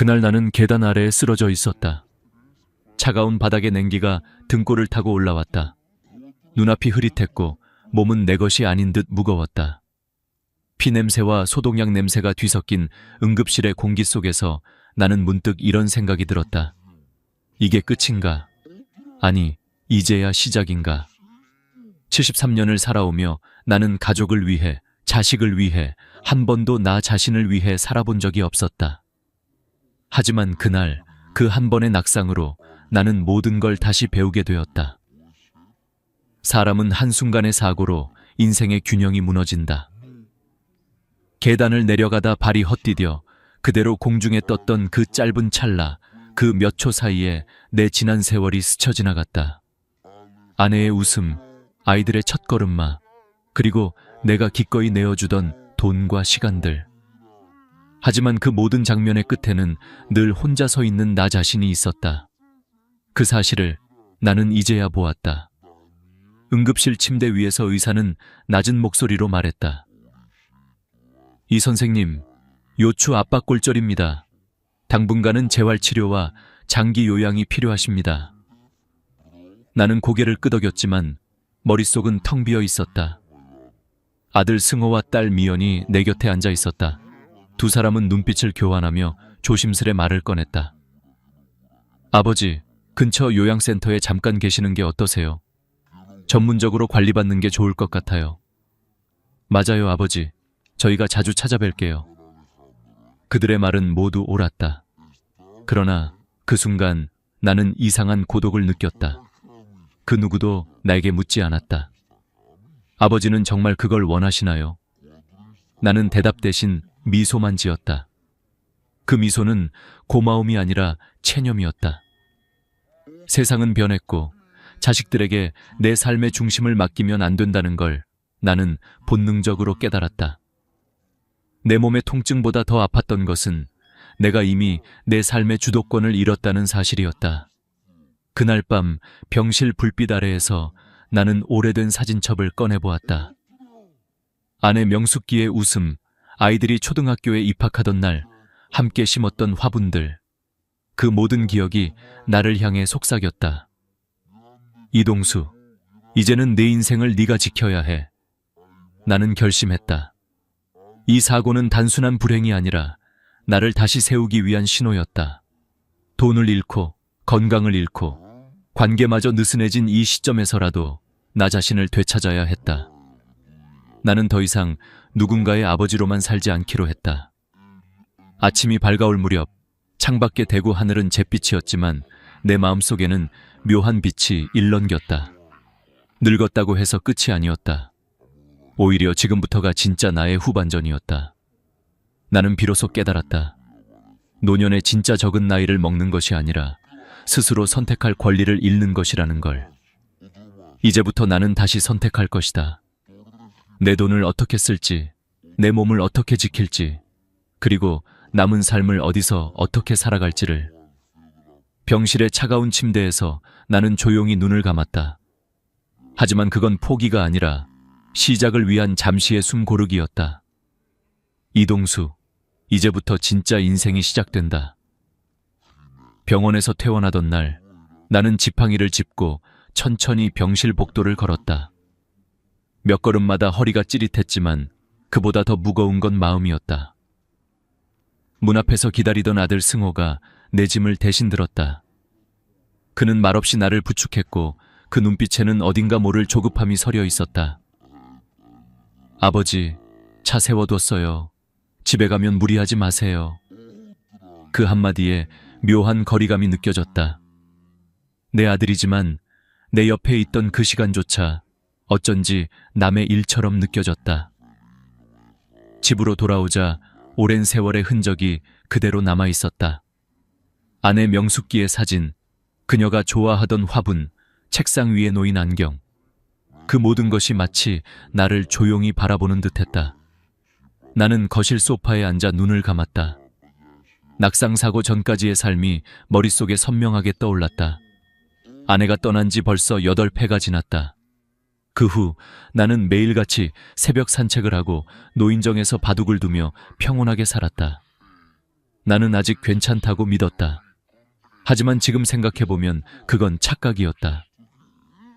그날 나는 계단 아래에 쓰러져 있었다. 차가운 바닥의 냉기가 등골을 타고 올라왔다. 눈앞이 흐릿했고 몸은 내 것이 아닌 듯 무거웠다. 피냄새와 소독약 냄새가 뒤섞인 응급실의 공기 속에서 나는 문득 이런 생각이 들었다. 이게 끝인가? 아니, 이제야 시작인가? 73년을 살아오며 나는 가족을 위해, 자식을 위해, 한 번도 나 자신을 위해 살아본 적이 없었다. 하지만 그날 그 한 번의 낙상으로 나는 모든 걸 다시 배우게 되었다. 사람은 한순간의 사고로 인생의 균형이 무너진다. 계단을 내려가다 발이 헛디뎌 그대로 공중에 떴던 그 짧은 찰나, 그 몇 초 사이에 내 지난 세월이 스쳐 지나갔다. 아내의 웃음, 아이들의 첫걸음마, 그리고 내가 기꺼이 내어주던 돈과 시간들. 하지만 그 모든 장면의 끝에는 늘 혼자 서 있는 나 자신이 있었다. 그 사실을 나는 이제야 보았다. 응급실 침대 위에서 의사는 낮은 목소리로 말했다. 이 선생님, 요추 압박골절입니다. 당분간은 재활치료와 장기 요양이 필요하십니다. 나는 고개를 끄덕였지만 머릿속은 텅 비어 있었다. 아들 승호와 딸 미연이 내 곁에 앉아 있었다. 두 사람은 눈빛을 교환하며 조심스레 말을 꺼냈다. 아버지, 근처 요양센터에 잠깐 계시는 게 어떠세요? 전문적으로 관리받는 게 좋을 것 같아요. 맞아요, 아버지. 저희가 자주 찾아뵐게요. 그들의 말은 모두 옳았다. 그러나 그 순간 나는 이상한 고독을 느꼈다. 그 누구도 나에게 묻지 않았다. 아버지는 정말 그걸 원하시나요? 나는 대답 대신 미소만 지었다. 그 미소는 고마움이 아니라 체념이었다. 세상은 변했고 자식들에게 내 삶의 중심을 맡기면 안 된다는 걸 나는 본능적으로 깨달았다. 내 몸의 통증보다 더 아팠던 것은 내가 이미 내 삶의 주도권을 잃었다는 사실이었다. 그날 밤 병실 불빛 아래에서 나는 오래된 사진첩을 꺼내보았다. 아내 명숙기의 웃음, 아이들이 초등학교에 입학하던 날 함께 심었던 화분들, 그 모든 기억이 나를 향해 속삭였다. 이동수, 이제는 내 인생을 네가 지켜야 해. 나는 결심했다. 이 사고는 단순한 불행이 아니라 나를 다시 세우기 위한 신호였다. 돈을 잃고 건강을 잃고 관계마저 느슨해진 이 시점에서라도 나 자신을 되찾아야 했다. 나는 더 이상 누군가의 아버지로만 살지 않기로 했다. 아침이 밝아올 무렵 창밖에 대구 하늘은 잿빛이었지만 내 마음속에는 묘한 빛이 일렁겼다. 늙었다고 해서 끝이 아니었다. 오히려 지금부터가 진짜 나의 후반전이었다. 나는 비로소 깨달았다. 노년의 진짜 적은 나이를 먹는 것이 아니라 스스로 선택할 권리를 잃는 것이라는 걸. 이제부터 나는 다시 선택할 것이다. 내 돈을 어떻게 쓸지, 내 몸을 어떻게 지킬지, 그리고 남은 삶을 어디서 어떻게 살아갈지를. 병실의 차가운 침대에서 나는 조용히 눈을 감았다. 하지만 그건 포기가 아니라 시작을 위한 잠시의 숨 고르기였다. 이동수, 이제부터 진짜 인생이 시작된다. 병원에서 퇴원하던 날, 나는 지팡이를 짚고 천천히 병실 복도를 걸었다. 몇 걸음마다 허리가 찌릿했지만 그보다 더 무거운 건 마음이었다. 문 앞에서 기다리던 아들 승호가 내 짐을 대신 들었다. 그는 말없이 나를 부축했고 그 눈빛에는 어딘가 모를 조급함이 서려 있었다. 아버지, 차 세워뒀어요. 집에 가면 무리하지 마세요. 그 한마디에 묘한 거리감이 느껴졌다. 내 아들이지만 내 옆에 있던 그 시간조차 어쩐지 남의 일처럼 느껴졌다. 집으로 돌아오자 오랜 세월의 흔적이 그대로 남아 있었다. 아내 명숙기의 사진, 그녀가 좋아하던 화분, 책상 위에 놓인 안경. 그 모든 것이 마치 나를 조용히 바라보는 듯했다. 나는 거실 소파에 앉아 눈을 감았다. 낙상사고 전까지의 삶이 머릿속에 선명하게 떠올랐다. 아내가 떠난 지 벌써 8회가 지났다. 그 후 나는 매일같이 새벽 산책을 하고 노인정에서 바둑을 두며 평온하게 살았다. 나는 아직 괜찮다고 믿었다. 하지만 지금 생각해보면 그건 착각이었다.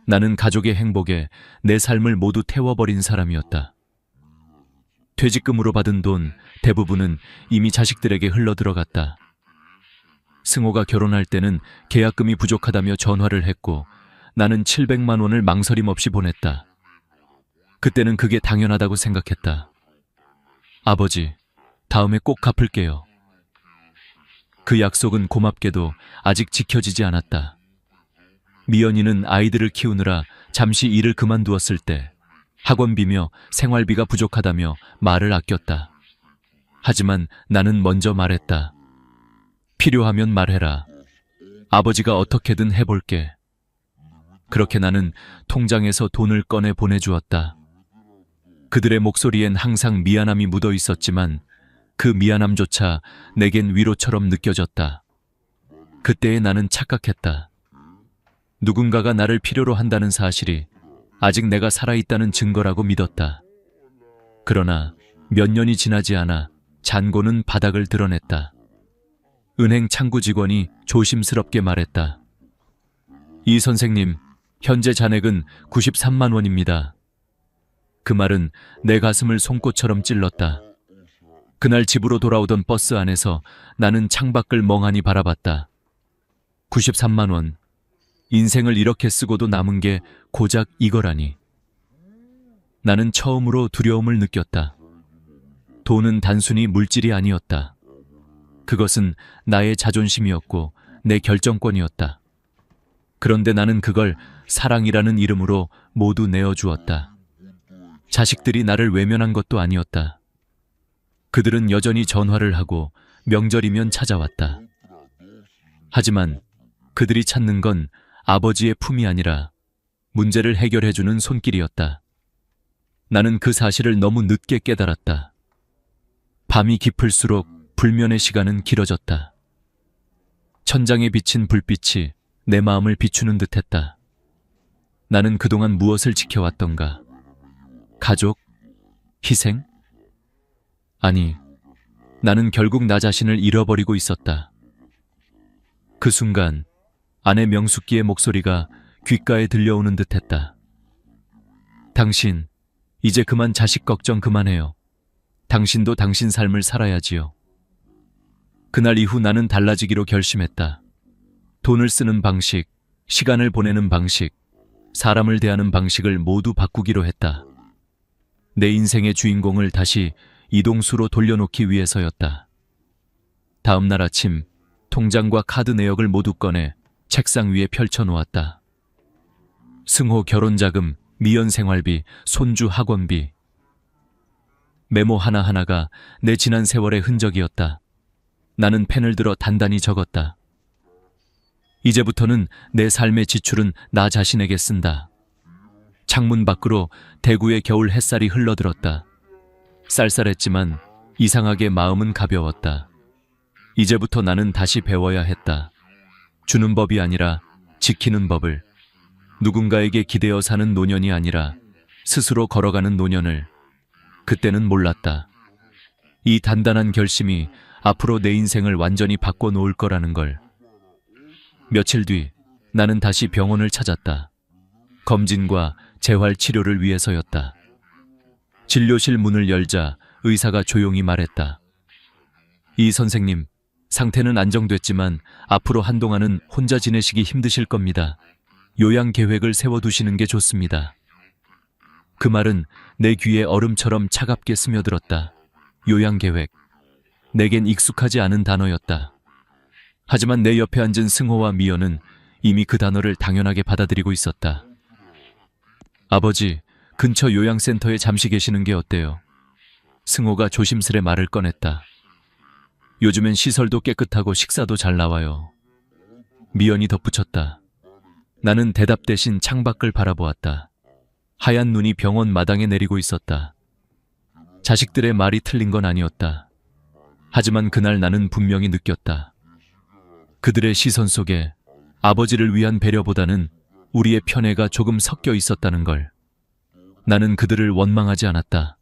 나는 가족의 행복에 내 삶을 모두 태워버린 사람이었다. 퇴직금으로 받은 돈 대부분은 이미 자식들에게 흘러들어갔다. 승호가 결혼할 때는 계약금이 부족하다며 전화를 했고 나는 700만 원을 망설임 없이 보냈다. 그때는 그게 당연하다고 생각했다. 아버지, 다음에 꼭 갚을게요. 그 약속은 고맙게도 아직 지켜지지 않았다. 미연이는 아이들을 키우느라 잠시 일을 그만두었을 때 학원비며 생활비가 부족하다며 말을 아꼈다. 하지만 나는 먼저 말했다. 필요하면 말해라. 아버지가 어떻게든 해볼게. 그렇게 나는 통장에서 돈을 꺼내 보내주었다. 그들의 목소리엔 항상 미안함이 묻어 있었지만 그 미안함조차 내겐 위로처럼 느껴졌다. 그때의 나는 착각했다. 누군가가 나를 필요로 한다는 사실이 아직 내가 살아있다는 증거라고 믿었다. 그러나 몇 년이 지나지 않아 잔고는 바닥을 드러냈다. 은행 창구 직원이 조심스럽게 말했다. 이 선생님, 현재 잔액은 93만 원입니다. 그 말은 내 가슴을 송곳처럼 찔렀다. 그날 집으로 돌아오던 버스 안에서 나는 창밖을 멍하니 바라봤다. 93만 원. 인생을 이렇게 쓰고도 남은 게 고작 이거라니. 나는 처음으로 두려움을 느꼈다. 돈은 단순히 물질이 아니었다. 그것은 나의 자존심이었고 내 결정권이었다. 그런데 나는 그걸 사랑이라는 이름으로 모두 내어주었다. 자식들이 나를 외면한 것도 아니었다. 그들은 여전히 전화를 하고 명절이면 찾아왔다. 하지만 그들이 찾는 건 아버지의 품이 아니라 문제를 해결해주는 손길이었다. 나는 그 사실을 너무 늦게 깨달았다. 밤이 깊을수록 불면의 시간은 길어졌다. 천장에 비친 불빛이 내 마음을 비추는 듯했다. 나는 그동안 무엇을 지켜왔던가? 가족? 희생? 아니, 나는 결국 나 자신을 잃어버리고 있었다. 그 순간 아내 명숙기의 목소리가 귓가에 들려오는 듯했다. 당신, 이제 그만 자식 걱정 그만해요. 당신도 당신 삶을 살아야지요. 그날 이후 나는 달라지기로 결심했다. 돈을 쓰는 방식, 시간을 보내는 방식, 사람을 대하는 방식을 모두 바꾸기로 했다. 내 인생의 주인공을 다시 이동수로 돌려놓기 위해서였다. 다음 날 아침, 통장과 카드 내역을 모두 꺼내 책상 위에 펼쳐놓았다. 승호 결혼자금, 미연 생활비, 손주 학원비. 메모 하나하나가 내 지난 세월의 흔적이었다. 나는 펜을 들어 단단히 적었다. 이제부터는 내 삶의 지출은 나 자신에게 쓴다. 창문 밖으로 대구의 겨울 햇살이 흘러들었다. 쌀쌀했지만 이상하게 마음은 가벼웠다. 이제부터 나는 다시 배워야 했다. 주는 법이 아니라 지키는 법을. 누군가에게 기대어 사는 노년이 아니라 스스로 걸어가는 노년을. 그때는 몰랐다. 이 단단한 결심이 앞으로 내 인생을 완전히 바꿔놓을 거라는 걸. 며칠 뒤 나는 다시 병원을 찾았다. 검진과 재활 치료를 위해서였다. 진료실 문을 열자 의사가 조용히 말했다. 이 선생님, 상태는 안정됐지만 앞으로 한동안은 혼자 지내시기 힘드실 겁니다. 요양 계획을 세워두시는 게 좋습니다. 그 말은 내 귀에 얼음처럼 차갑게 스며들었다. 요양 계획. 내겐 익숙하지 않은 단어였다. 하지만 내 옆에 앉은 승호와 미연은 이미 그 단어를 당연하게 받아들이고 있었다. 아버지, 근처 요양센터에 잠시 계시는 게 어때요? 승호가 조심스레 말을 꺼냈다. 요즘엔 시설도 깨끗하고 식사도 잘 나와요. 미연이 덧붙였다. 나는 대답 대신 창밖을 바라보았다. 하얀 눈이 병원 마당에 내리고 있었다. 자식들의 말이 틀린 건 아니었다. 하지만 그날 나는 분명히 느꼈다. 그들의 시선 속에 아버지를 위한 배려보다는 우리의 편애가 조금 섞여 있었다는 걸. 나는 그들을 원망하지 않았다.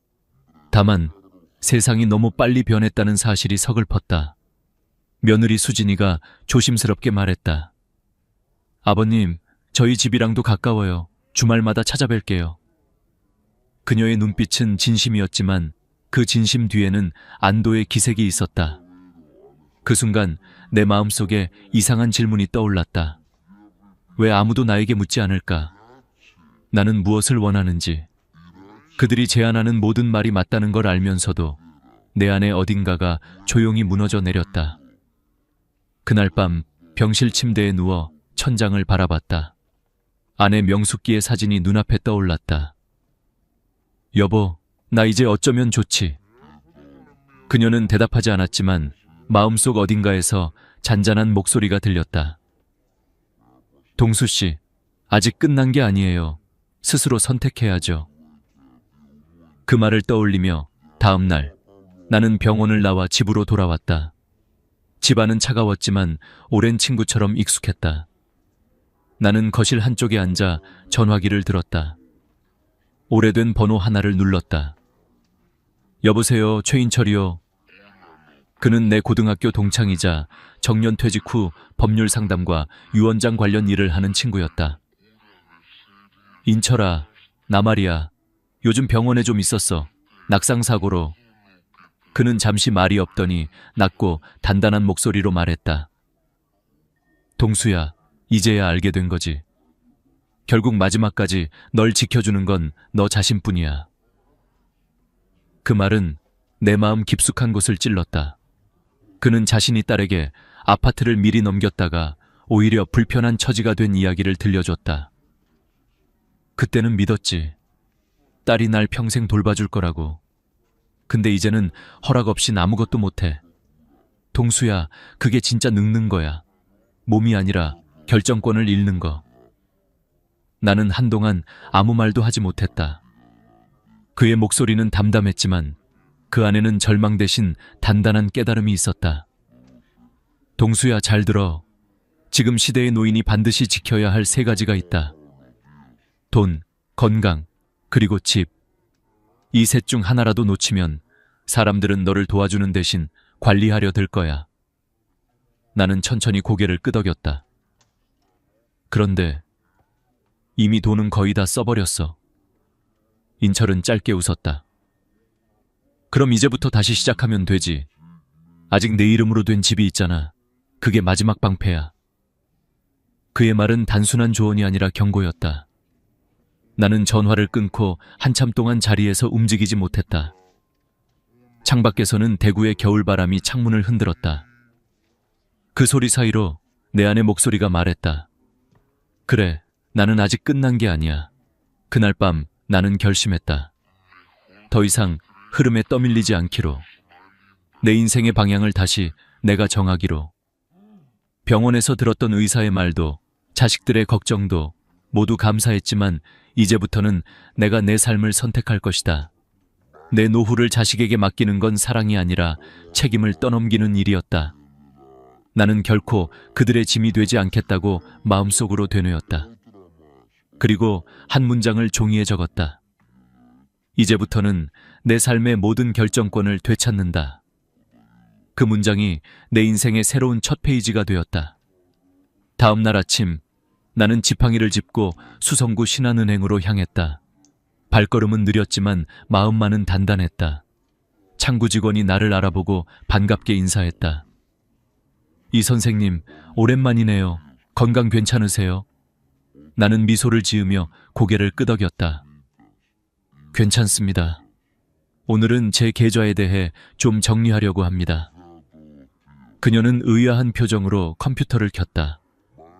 다만 세상이 너무 빨리 변했다는 사실이 서글펐다. 며느리 수진이가 조심스럽게 말했다. 아버님, 저희 집이랑도 가까워요. 주말마다 찾아뵐게요. 그녀의 눈빛은 진심이었지만 그 진심 뒤에는 안도의 기색이 있었다. 그 순간 내 마음속에 이상한 질문이 떠올랐다. 왜 아무도 나에게 묻지 않을까? 나는 무엇을 원하는지, 그들이 제안하는 모든 말이 맞다는 걸 알면서도 내 안에 어딘가가 조용히 무너져 내렸다. 그날 밤 병실 침대에 누워 천장을 바라봤다. 아내 명숙기의 사진이 눈앞에 떠올랐다. 여보, 나 이제 어쩌면 좋지. 그녀는 대답하지 않았지만 마음속 어딘가에서 잔잔한 목소리가 들렸다. 동수 씨, 아직 끝난 게 아니에요. 스스로 선택해야죠. 그 말을 떠올리며 다음 날 나는 병원을 나와 집으로 돌아왔다. 집안은 차가웠지만 오랜 친구처럼 익숙했다. 나는 거실 한쪽에 앉아 전화기를 들었다. 오래된 번호 하나를 눌렀다. 여보세요, 최인철이요. 그는 내 고등학교 동창이자 정년퇴직 후 법률 상담과 유언장 관련 일을 하는 친구였다. 인철아, 나 말이야. 요즘 병원에 좀 있었어. 낙상사고로. 그는 잠시 말이 없더니 낮고 단단한 목소리로 말했다. 동수야, 이제야 알게 된 거지. 결국 마지막까지 널 지켜주는 건 너 자신뿐이야. 그 말은 내 마음 깊숙한 곳을 찔렀다. 그는 자신이 딸에게 아파트를 미리 넘겼다가 오히려 불편한 처지가 된 이야기를 들려줬다. 그때는 믿었지. 딸이 날 평생 돌봐줄 거라고. 근데 이제는 허락 없인 아무것도 못해. 동수야, 그게 진짜 늙는 거야. 몸이 아니라 결정권을 잃는 거. 나는 한동안 아무 말도 하지 못했다. 그의 목소리는 담담했지만 그 안에는 절망 대신 단단한 깨달음이 있었다. 동수야, 잘 들어. 지금 시대의 노인이 반드시 지켜야 할 3가지가 있다. 돈, 건강, 그리고 집. 이 셋 중 하나라도 놓치면 사람들은 너를 도와주는 대신 관리하려 들 거야. 나는 천천히 고개를 끄덕였다. 그런데 이미 돈은 거의 다 써버렸어. 인철은 짧게 웃었다. 그럼 이제부터 다시 시작하면 되지. 아직 내 이름으로 된 집이 있잖아. 그게 마지막 방패야. 그의 말은 단순한 조언이 아니라 경고였다. 나는 전화를 끊고 한참 동안 자리에서 움직이지 못했다. 창밖에서는 대구의 겨울바람이 창문을 흔들었다. 그 소리 사이로 내 안의 목소리가 말했다. 그래, 나는 아직 끝난 게 아니야. 그날 밤 나는 결심했다. 더 이상 흐름에 떠밀리지 않기로. 내 인생의 방향을 다시 내가 정하기로. 병원에서 들었던 의사의 말도, 자식들의 걱정도 모두 감사했지만 이제부터는 내가 내 삶을 선택할 것이다. 내 노후를 자식에게 맡기는 건 사랑이 아니라 책임을 떠넘기는 일이었다. 나는 결코 그들의 짐이 되지 않겠다고 마음속으로 되뇌었다. 그리고 한 문장을 종이에 적었다. 이제부터는 내 삶의 모든 결정권을 되찾는다. 그 문장이 내 인생의 새로운 첫 페이지가 되었다. 다음 날 아침 나는 지팡이를 짚고 수성구 신한은행으로 향했다. 발걸음은 느렸지만 마음만은 단단했다. 창구 직원이 나를 알아보고 반갑게 인사했다. 이 선생님, 오랜만이네요. 건강 괜찮으세요? 나는 미소를 지으며 고개를 끄덕였다. 괜찮습니다. 오늘은 제 계좌에 대해 좀 정리하려고 합니다. 그녀는 의아한 표정으로 컴퓨터를 켰다.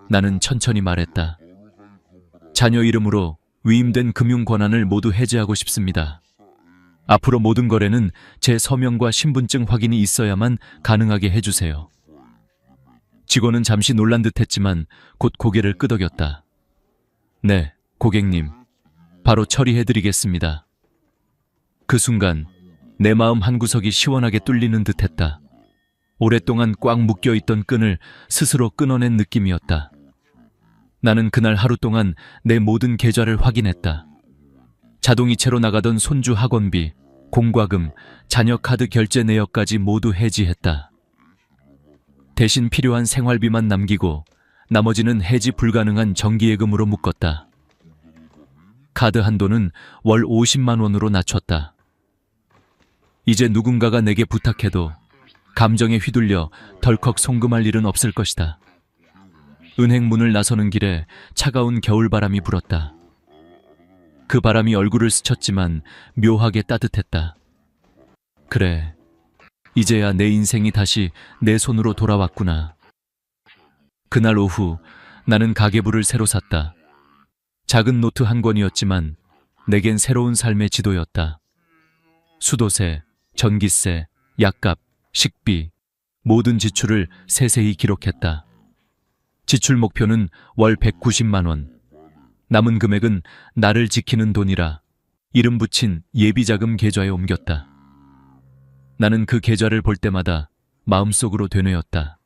나는 천천히 말했다. 자녀 이름으로 위임된 금융 권한을 모두 해제하고 싶습니다. 앞으로 모든 거래는 제 서명과 신분증 확인이 있어야만 가능하게 해주세요. 직원은 잠시 놀란 듯했지만 곧 고개를 끄덕였다. 네, 고객님. 바로 처리해드리겠습니다. 그 순간 내 마음 한구석이 시원하게 뚫리는 듯했다. 오랫동안 꽉 묶여있던 끈을 스스로 끊어낸 느낌이었다. 나는 그날 하루 동안 내 모든 계좌를 확인했다. 자동이체로 나가던 손주 학원비, 공과금, 자녀 카드 결제 내역까지 모두 해지했다. 대신 필요한 생활비만 남기고 나머지는 해지 불가능한 정기예금으로 묶었다. 카드 한도는 월 50만 원으로 낮췄다. 이제 누군가가 내게 부탁해도 감정에 휘둘려 덜컥 송금할 일은 없을 것이다. 은행 문을 나서는 길에 차가운 겨울바람이 불었다. 그 바람이 얼굴을 스쳤지만 묘하게 따뜻했다. 그래, 이제야 내 인생이 다시 내 손으로 돌아왔구나. 그날 오후 나는 가계부를 새로 샀다. 작은 노트 한 권이었지만 내겐 새로운 삶의 지도였다. 수도세, 전기세, 약값, 식비, 모든 지출을 세세히 기록했다. 지출 목표는 월 190만 원. 남은 금액은 나를 지키는 돈이라 이름 붙인 예비자금 계좌에 옮겼다. 나는 그 계좌를 볼 때마다 마음속으로 되뇌었다.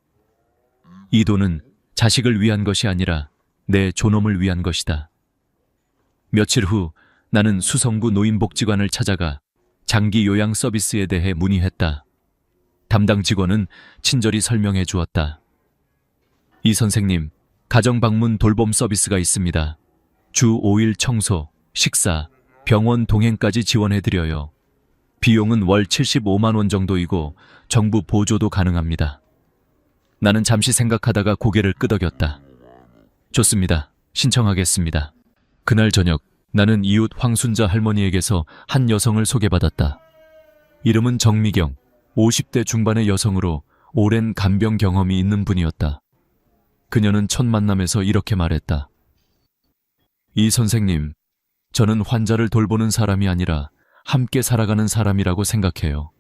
이 돈은 자식을 위한 것이 아니라 내 존엄을 위한 것이다. 며칠 후 나는 수성구 노인복지관을 찾아가 장기 요양 서비스에 대해 문의했다. 담당 직원은 친절히 설명해 주었다. 이 선생님, 가정방문 돌봄 서비스가 있습니다. 주 5일 청소, 식사, 병원 동행까지 지원해드려요. 비용은 월 75만 원 정도이고 정부 보조도 가능합니다. 나는 잠시 생각하다가 고개를 끄덕였다. 좋습니다. 신청하겠습니다. 그날 저녁 나는 이웃 황순자 할머니에게서 한 여성을 소개받았다. 이름은 정미경, 50대 중반의 여성으로 오랜 간병 경험이 있는 분이었다. 그녀는 첫 만남에서 이렇게 말했다. 이 선생님, 저는 환자를 돌보는 사람이 아니라 함께 살아가는 사람이라고 생각해요.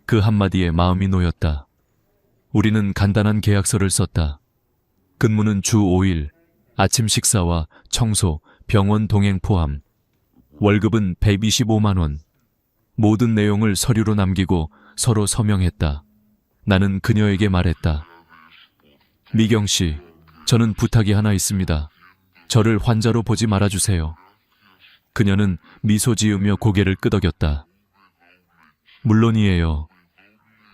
그 한마디에 마음이 놓였다. 우리는 간단한 계약서를 썼다. 근무는 주 5일, 아침 식사와 청소, 병원 동행 포함. 월급은 125만 원. 모든 내용을 서류로 남기고 서로 서명했다. 나는 그녀에게 말했다. 미경 씨, 저는 부탁이 하나 있습니다. 저를 환자로 보지 말아주세요. 그녀는 미소 지으며 고개를 끄덕였다. 물론이에요.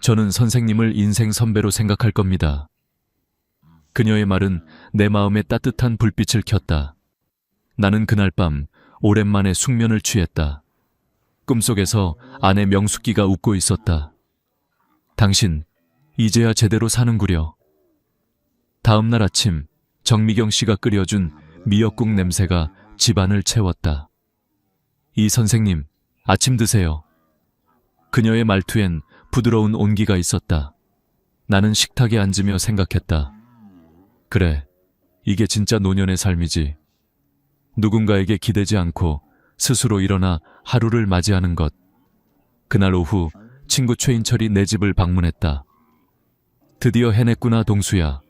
저는 선생님을 인생 선배로 생각할 겁니다. 그녀의 말은 내 마음에 따뜻한 불빛을 켰다. 나는 그날 밤 오랜만에 숙면을 취했다. 꿈속에서 아내 명숙기가 웃고 있었다. 당신, 이제야 제대로 사는구려. 다음 날 아침 정미경 씨가 끓여준 미역국 냄새가 집안을 채웠다. 이 선생님, 아침 드세요. 그녀의 말투엔 부드러운 온기가 있었다. 나는 식탁에 앉으며 생각했다. 그래, 이게 진짜 노년의 삶이지. 누군가에게 기대지 않고 스스로 일어나 하루를 맞이하는 것. 그날 오후 친구 최인철이 내 집을 방문했다. 드디어 해냈구나, 동수야.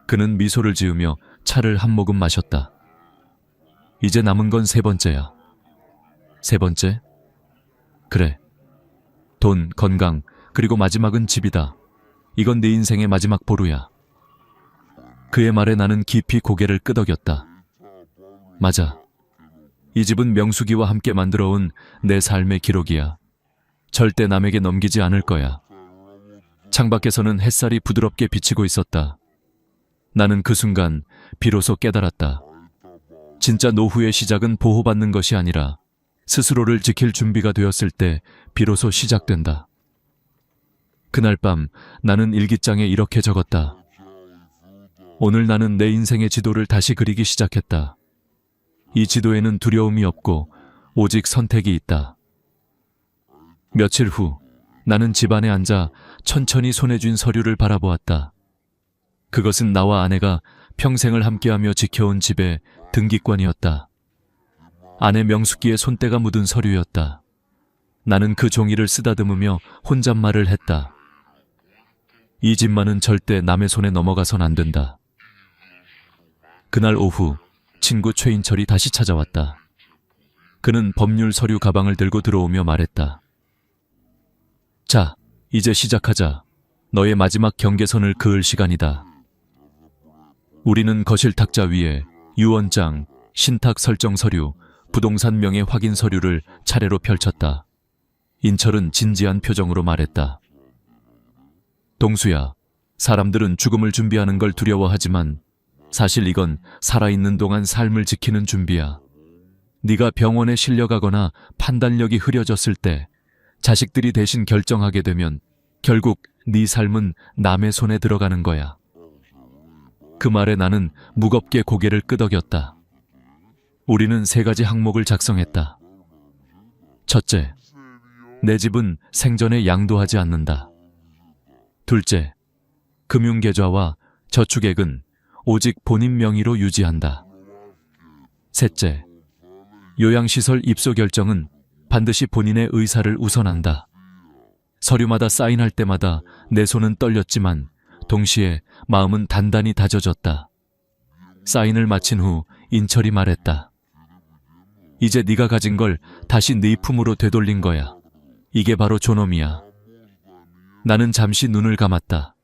그는 미소를 지으며 차를 한 모금 마셨다. 이제 남은 건 세 번째야. 세 번째? 그래. 돈, 건강, 그리고 마지막은 집이다. 이건 네 인생의 마지막 보루야. 그의 말에 나는 깊이 고개를 끄덕였다. 맞아. 이 집은 명숙이와 함께 만들어온 내 삶의 기록이야. 절대 남에게 넘기지 않을 거야. 창밖에서는 햇살이 부드럽게 비치고 있었다. 나는 그 순간 비로소 깨달았다. 진짜 노후의 시작은 보호받는 것이 아니라 스스로를 지킬 준비가 되었을 때 비로소 시작된다. 그날 밤 나는 일기장에 이렇게 적었다. 오늘 나는 내 인생의 지도를 다시 그리기 시작했다. 이 지도에는 두려움이 없고 오직 선택이 있다. 며칠 후 나는 집안에 앉아 천천히 손에 쥔 서류를 바라보았다. 그것은 나와 아내가 평생을 함께하며 지켜온 집의 등기권이었다. 아내 명숙기의 손때가 묻은 서류였다. 나는 그 종이를 쓰다듬으며 혼잣말을 했다. 이 집만은 절대 남의 손에 넘어가선 안 된다. 그날 오후 친구 최인철이 다시 찾아왔다. 그는 법률 서류 가방을 들고 들어오며 말했다. 자, 이제 시작하자. 너의 마지막 경계선을 그을 시간이다. 우리는 거실 탁자 위에 유언장, 신탁 설정 서류, 부동산 명의 확인 서류를 차례로 펼쳤다. 인철은 진지한 표정으로 말했다. 동수야, 사람들은 죽음을 준비하는 걸 두려워하지만 사실 이건 살아있는 동안 삶을 지키는 준비야. 네가 병원에 실려가거나 판단력이 흐려졌을 때 자식들이 대신 결정하게 되면 결국 네 삶은 남의 손에 들어가는 거야. 그 말에 나는 무겁게 고개를 끄덕였다. 우리는 3가지 항목을 작성했다. 첫째, 내 집은 생전에 양도하지 않는다. 둘째, 금융계좌와 저축액은 오직 본인 명의로 유지한다. 셋째, 요양시설 입소 결정은 반드시 본인의 의사를 우선한다. 서류마다 사인할 때마다 내 손은 떨렸지만 동시에 마음은 단단히 다져졌다. 사인을 마친 후 인철이 말했다. 이제 네가 가진 걸 다시 네 품으로 되돌린 거야. 이게 바로 존엄이야. 나는 잠시 눈을 감았다.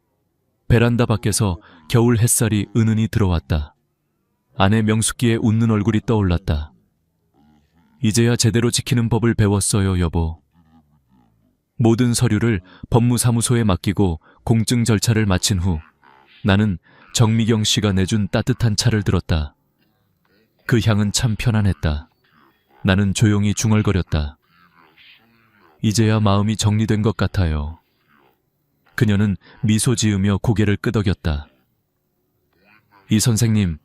베란다 밖에서 겨울 햇살이 은은히 들어왔다. 아내 명숙기의 웃는 얼굴이 떠올랐다. 이제야 제대로 지키는 법을 배웠어요, 여보. 모든 서류를 법무사무소에 맡기고 공증 절차를 마친 후 나는 정미경 씨가 내준 따뜻한 차를 들었다. 그 향은 참 편안했다. 나는 조용히 중얼거렸다. 이제야 마음이 정리된 것 같아요. 그녀는 미소 지으며 고개를 끄덕였다. 이 선생님,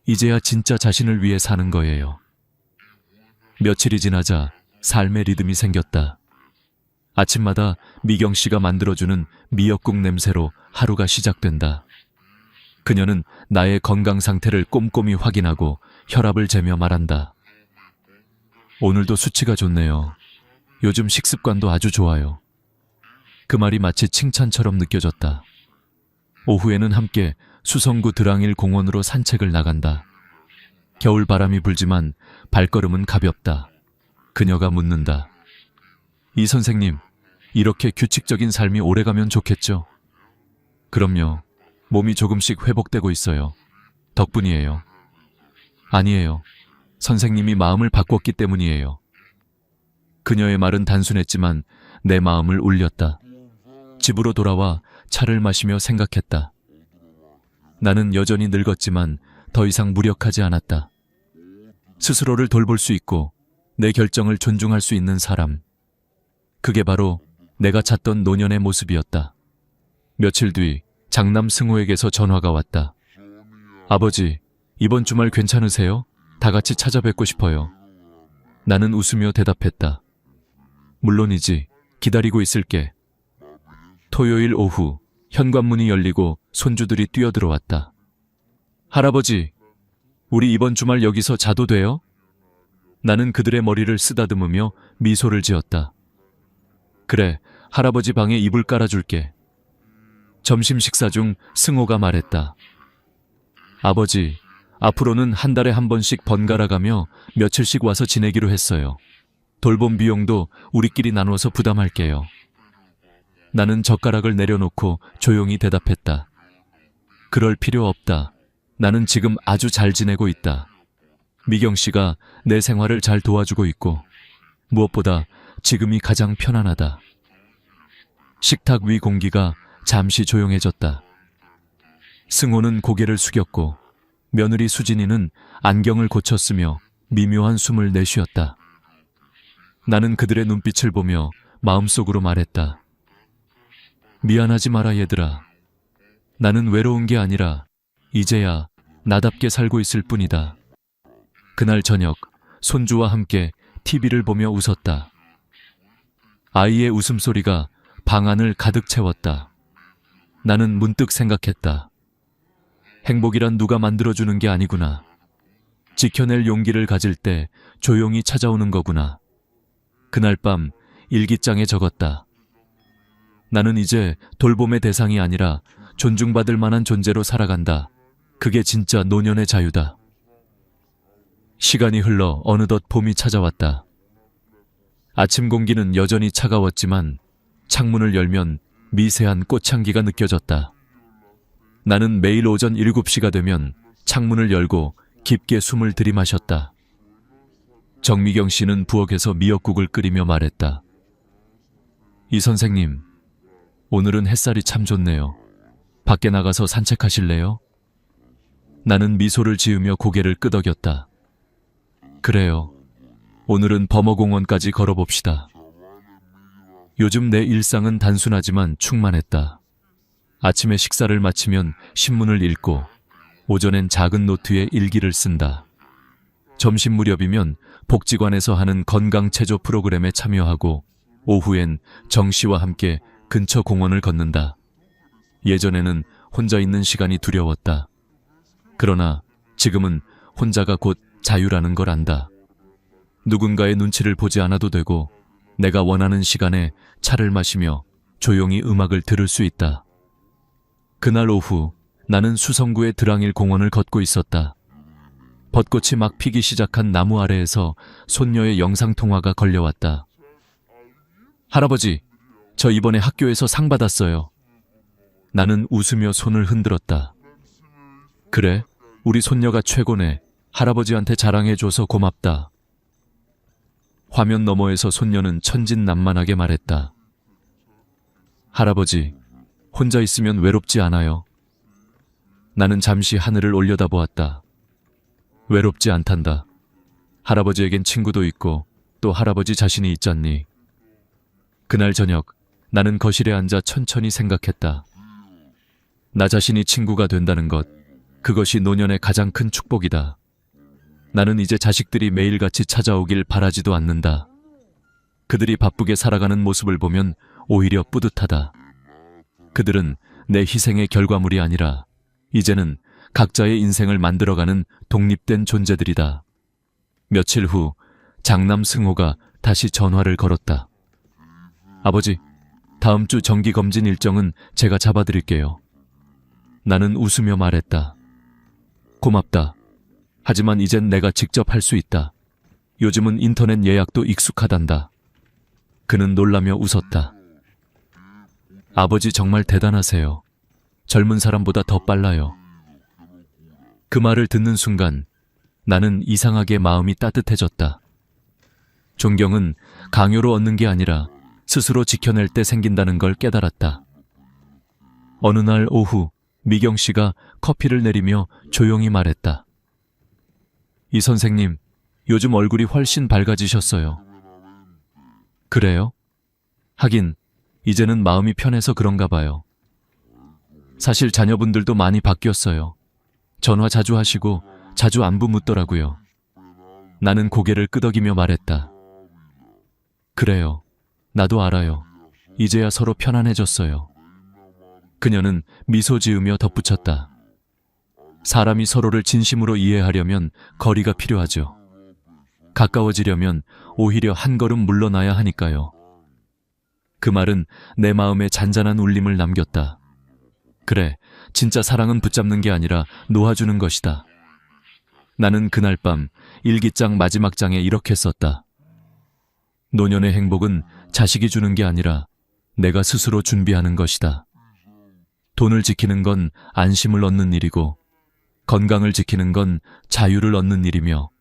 이제야 진짜 자신을 위해 사는 거예요. 며칠이 지나자 삶의 리듬이 생겼다. 아침마다 미경 씨가 만들어주는 미역국 냄새로 하루가 시작된다. 그녀는 나의 건강 상태를 꼼꼼히 확인하고 혈압을 재며 말한다. 오늘도 수치가 좋네요. 요즘 식습관도 아주 좋아요. 그 말이 마치 칭찬처럼 느껴졌다. 오후에는 함께 수성구 드랑일 공원으로 산책을 나간다. 겨울 바람이 불지만 발걸음은 가볍다. 그녀가 묻는다. 이 선생님, 이렇게 규칙적인 삶이 오래가면 좋겠죠? 그럼요. 몸이 조금씩 회복되고 있어요. 덕분이에요. 아니에요. 선생님이 마음을 바꿨기 때문이에요. 그녀의 말은 단순했지만 내 마음을 울렸다. 집으로 돌아와 차를 마시며 생각했다. 나는 여전히 늙었지만 더 이상 무력하지 않았다. 스스로를 돌볼 수 있고 내 결정을 존중할 수 있는 사람. 그게 바로 내가 찾던 노년의 모습이었다. 며칠 뒤 장남 승호에게서 전화가 왔다. 아버지, 이번 주말 괜찮으세요? 다 같이 찾아뵙고 싶어요. 나는 웃으며 대답했다. 물론이지. 기다리고 있을게. 토요일 오후 현관문이 열리고 손주들이 뛰어들어왔다. 할아버지, 우리 이번 주말 여기서 자도 돼요? 나는 그들의 머리를 쓰다듬으며 미소를 지었다. 그래, 할아버지 방에 이불 깔아줄게. 점심 식사 중 승호가 말했다. 아버지, 앞으로는 한 달에 한 번씩 번갈아 가며 며칠씩 와서 지내기로 했어요. 돌봄 비용도 우리끼리 나눠서 부담할게요. 나는 젓가락을 내려놓고 조용히 대답했다. 그럴 필요 없다. 나는 지금 아주 잘 지내고 있다. 미경 씨가 내 생활을 잘 도와주고 있고 무엇보다 지금이 가장 편안하다. 식탁 위 공기가 잠시 조용해졌다. 승호는 고개를 숙였고 며느리 수진이는 안경을 고쳤으며 미묘한 숨을 내쉬었다. 나는 그들의 눈빛을 보며 마음속으로 말했다. 미안하지 마라 얘들아. 나는 외로운 게 아니라 이제야 나답게 살고 있을 뿐이다. 그날 저녁 손주와 함께 TV를 보며 웃었다. 아이의 웃음소리가 방 안을 가득 채웠다. 나는 문득 생각했다. 행복이란 누가 만들어주는 게 아니구나. 지켜낼 용기를 가질 때 조용히 찾아오는 거구나. 그날 밤 일기장에 적었다. 나는 이제 돌봄의 대상이 아니라 존중받을 만한 존재로 살아간다. 그게 진짜 노년의 자유다. 시간이 흘러 어느덧 봄이 찾아왔다. 아침 공기는 여전히 차가웠지만 창문을 열면 미세한 꽃향기가 느껴졌다. 나는 매일 오전 7시가 되면 창문을 열고 깊게 숨을 들이마셨다. 정미경 씨는 부엌에서 미역국을 끓이며 말했다. 이 선생님, 오늘은 햇살이 참 좋네요. 밖에 나가서 산책하실래요? 나는 미소를 지으며 고개를 끄덕였다. 그래요. 오늘은 범어공원까지 걸어봅시다. 요즘 내 일상은 단순하지만 충만했다. 아침에 식사를 마치면 신문을 읽고, 오전엔 작은 노트에 일기를 쓴다. 점심 무렵이면 복지관에서 하는 건강체조 프로그램에 참여하고, 오후엔 정 씨와 함께 근처 공원을 걷는다. 예전에는 혼자 있는 시간이 두려웠다. 그러나 지금은 혼자가 곧 자유라는 걸 안다. 누군가의 눈치를 보지 않아도 되고, 내가 원하는 시간에 차를 마시며 조용히 음악을 들을 수 있다. 그날 오후 나는 수성구의 드랑일 공원을 걷고 있었다. 벚꽃이 막 피기 시작한 나무 아래에서 손녀의 영상통화가 걸려왔다. 할아버지, 저 이번에 학교에서 상 받았어요. 나는 웃으며 손을 흔들었다. 그래? 우리 손녀가 최고네. 할아버지한테 자랑해줘서 고맙다. 화면 너머에서 손녀는 천진난만하게 말했다. 할아버지, 혼자 있으면 외롭지 않아요? 나는 잠시 하늘을 올려다보았다. 외롭지 않단다. 할아버지에겐 친구도 있고 또 할아버지 자신이 있잖니. 그날 저녁 나는 거실에 앉아 천천히 생각했다. 나 자신이 친구가 된다는 것, 그것이 노년의 가장 큰 축복이다. 나는 이제 자식들이 매일같이 찾아오길 바라지도 않는다. 그들이 바쁘게 살아가는 모습을 보면 오히려 뿌듯하다. 그들은 내 희생의 결과물이 아니라 이제는 각자의 인생을 만들어가는 독립된 존재들이다. 며칠 후 장남 승호가 다시 전화를 걸었다. 아버지, 다음 주 정기검진 일정은 제가 잡아드릴게요. 나는 웃으며 말했다. 고맙다. 하지만 이젠 내가 직접 할 수 있다. 요즘은 인터넷 예약도 익숙하단다. 그는 놀라며 웃었다. 아버지 정말 대단하세요. 젊은 사람보다 더 빨라요. 그 말을 듣는 순간 나는 이상하게 마음이 따뜻해졌다. 존경은 강요로 얻는 게 아니라 스스로 지켜낼 때 생긴다는 걸 깨달았다. 어느 날 오후 미경 씨가 커피를 내리며 조용히 말했다. 이 선생님, 요즘 얼굴이 훨씬 밝아지셨어요. 그래요? 하긴 이제는 마음이 편해서 그런가 봐요. 사실 자녀분들도 많이 바뀌었어요. 전화 자주 하시고 자주 안부 묻더라고요. 나는 고개를 끄덕이며 말했다. 그래요. 나도 알아요. 이제야 서로 편안해졌어요. 그녀는 미소 지으며 덧붙였다. 사람이 서로를 진심으로 이해하려면 거리가 필요하죠. 가까워지려면 오히려 한 걸음 물러나야 하니까요. 그 말은 내 마음에 잔잔한 울림을 남겼다. 그래, 진짜 사랑은 붙잡는 게 아니라 놓아주는 것이다. 나는 그날 밤 일기장 마지막 장에 이렇게 썼다. 노년의 행복은 자식이 주는 게 아니라 내가 스스로 준비하는 것이다. 돈을 지키는 건 안심을 얻는 일이고, 건강을 지키는 건 자유를 얻는 일이며,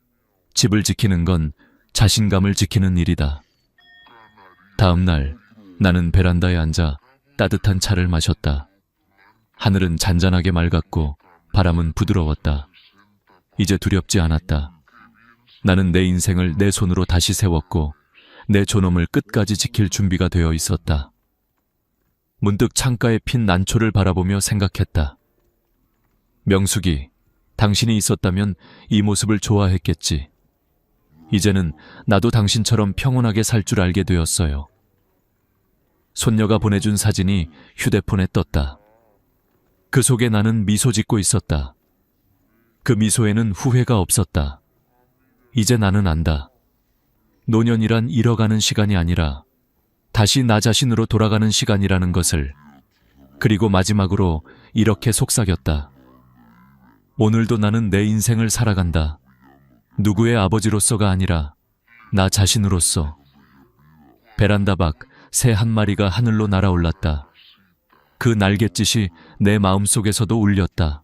집을 지키는 건 자신감을 지키는 일이다. 다음 날 나는 베란다에 앉아 따뜻한 차를 마셨다. 하늘은 잔잔하게 맑았고 바람은 부드러웠다. 이제 두렵지 않았다. 나는 내 인생을 내 손으로 다시 세웠고 내 존엄을 끝까지 지킬 준비가 되어 있었다. 문득 창가에 핀 난초를 바라보며 생각했다. 명숙이, 당신이 있었다면 이 모습을 좋아했겠지. 이제는 나도 당신처럼 평온하게 살 줄 알게 되었어요. 손녀가 보내준 사진이 휴대폰에 떴다. 그 속에 나는 미소 짓고 있었다. 그 미소에는 후회가 없었다. 이제 나는 안다. 노년이란 잃어가는 시간이 아니라 다시 나 자신으로 돌아가는 시간이라는 것을. 그리고 마지막으로 이렇게 속삭였다. 오늘도 나는 내 인생을 살아간다. 누구의 아버지로서가 아니라 나 자신으로서. 베란다 밖 새 한 마리가 하늘로 날아올랐다. 그 날갯짓이 내 마음속에서도 울렸다.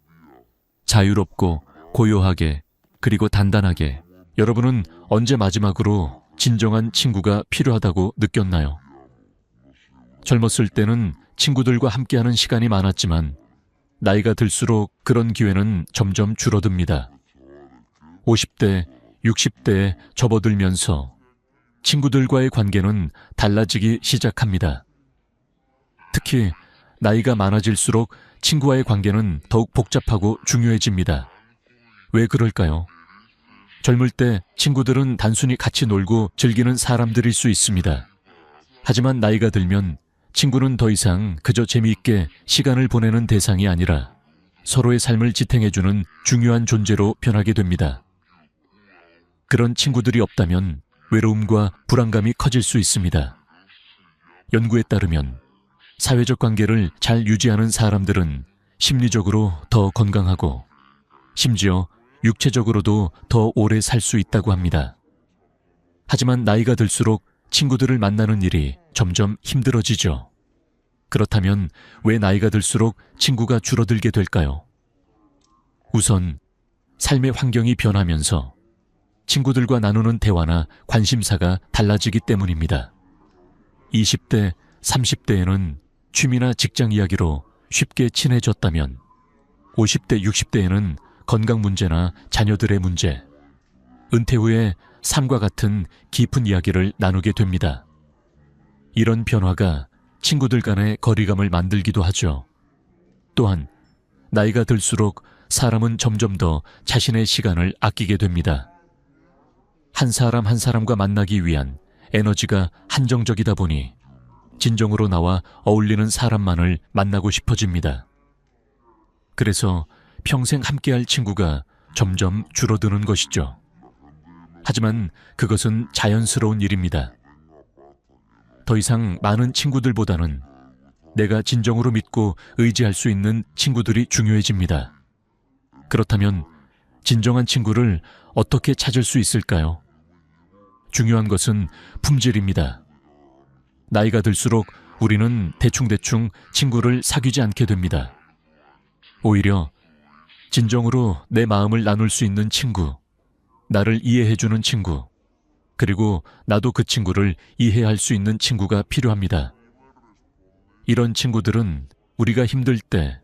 자유롭고 고요하게, 그리고 단단하게. 여러분은 언제 마지막으로 진정한 친구가 필요하다고 느꼈나요? 젊었을 때는 친구들과 함께하는 시간이 많았지만 나이가 들수록 그런 기회는 점점 줄어듭니다. 50대, 60대에 접어들면서 친구들과의 관계는 달라지기 시작합니다. 특히 나이가 많아질수록 친구와의 관계는 더욱 복잡하고 중요해집니다. 왜 그럴까요? 젊을 때 친구들은 단순히 같이 놀고 즐기는 사람들일 수 있습니다. 하지만 나이가 들면 친구는 더 이상 그저 재미있게 시간을 보내는 대상이 아니라 서로의 삶을 지탱해주는 중요한 존재로 변하게 됩니다. 그런 친구들이 없다면 외로움과 불안감이 커질 수 있습니다. 연구에 따르면 사회적 관계를 잘 유지하는 사람들은 심리적으로 더 건강하고 심지어 육체적으로도 더 오래 살 수 있다고 합니다. 하지만 나이가 들수록 친구들을 만나는 일이 점점 힘들어지죠. 그렇다면 왜 나이가 들수록 친구가 줄어들게 될까요? 우선 삶의 환경이 변하면서 친구들과 나누는 대화나 관심사가 달라지기 때문입니다. 20대, 30대에는 취미나 직장 이야기로 쉽게 친해졌다면 50대, 60대에는 건강 문제나 자녀들의 문제, 은퇴 후에 삶과 같은 깊은 이야기를 나누게 됩니다. 이런 변화가 친구들 간의 거리감을 만들기도 하죠. 또한 나이가 들수록 사람은 점점 더 자신의 시간을 아끼게 됩니다. 한 사람 한 사람과 만나기 위한 에너지가 한정적이다 보니 진정으로 나와 어울리는 사람만을 만나고 싶어집니다. 그래서 평생 함께할 친구가 점점 줄어드는 것이죠. 하지만 그것은 자연스러운 일입니다. 더 이상 많은 친구들보다는 내가 진정으로 믿고 의지할 수 있는 친구들이 중요해집니다. 그렇다면 진정한 친구를 어떻게 찾을 수 있을까요? 중요한 것은 품질입니다. 나이가 들수록 우리는 대충대충 친구를 사귀지 않게 됩니다. 오히려 진정으로 내 마음을 나눌 수 있는 친구, 나를 이해해주는 친구, 그리고 나도 그 친구를 이해할 수 있는 친구가 필요합니다. 이런 친구들은 우리가 힘들 때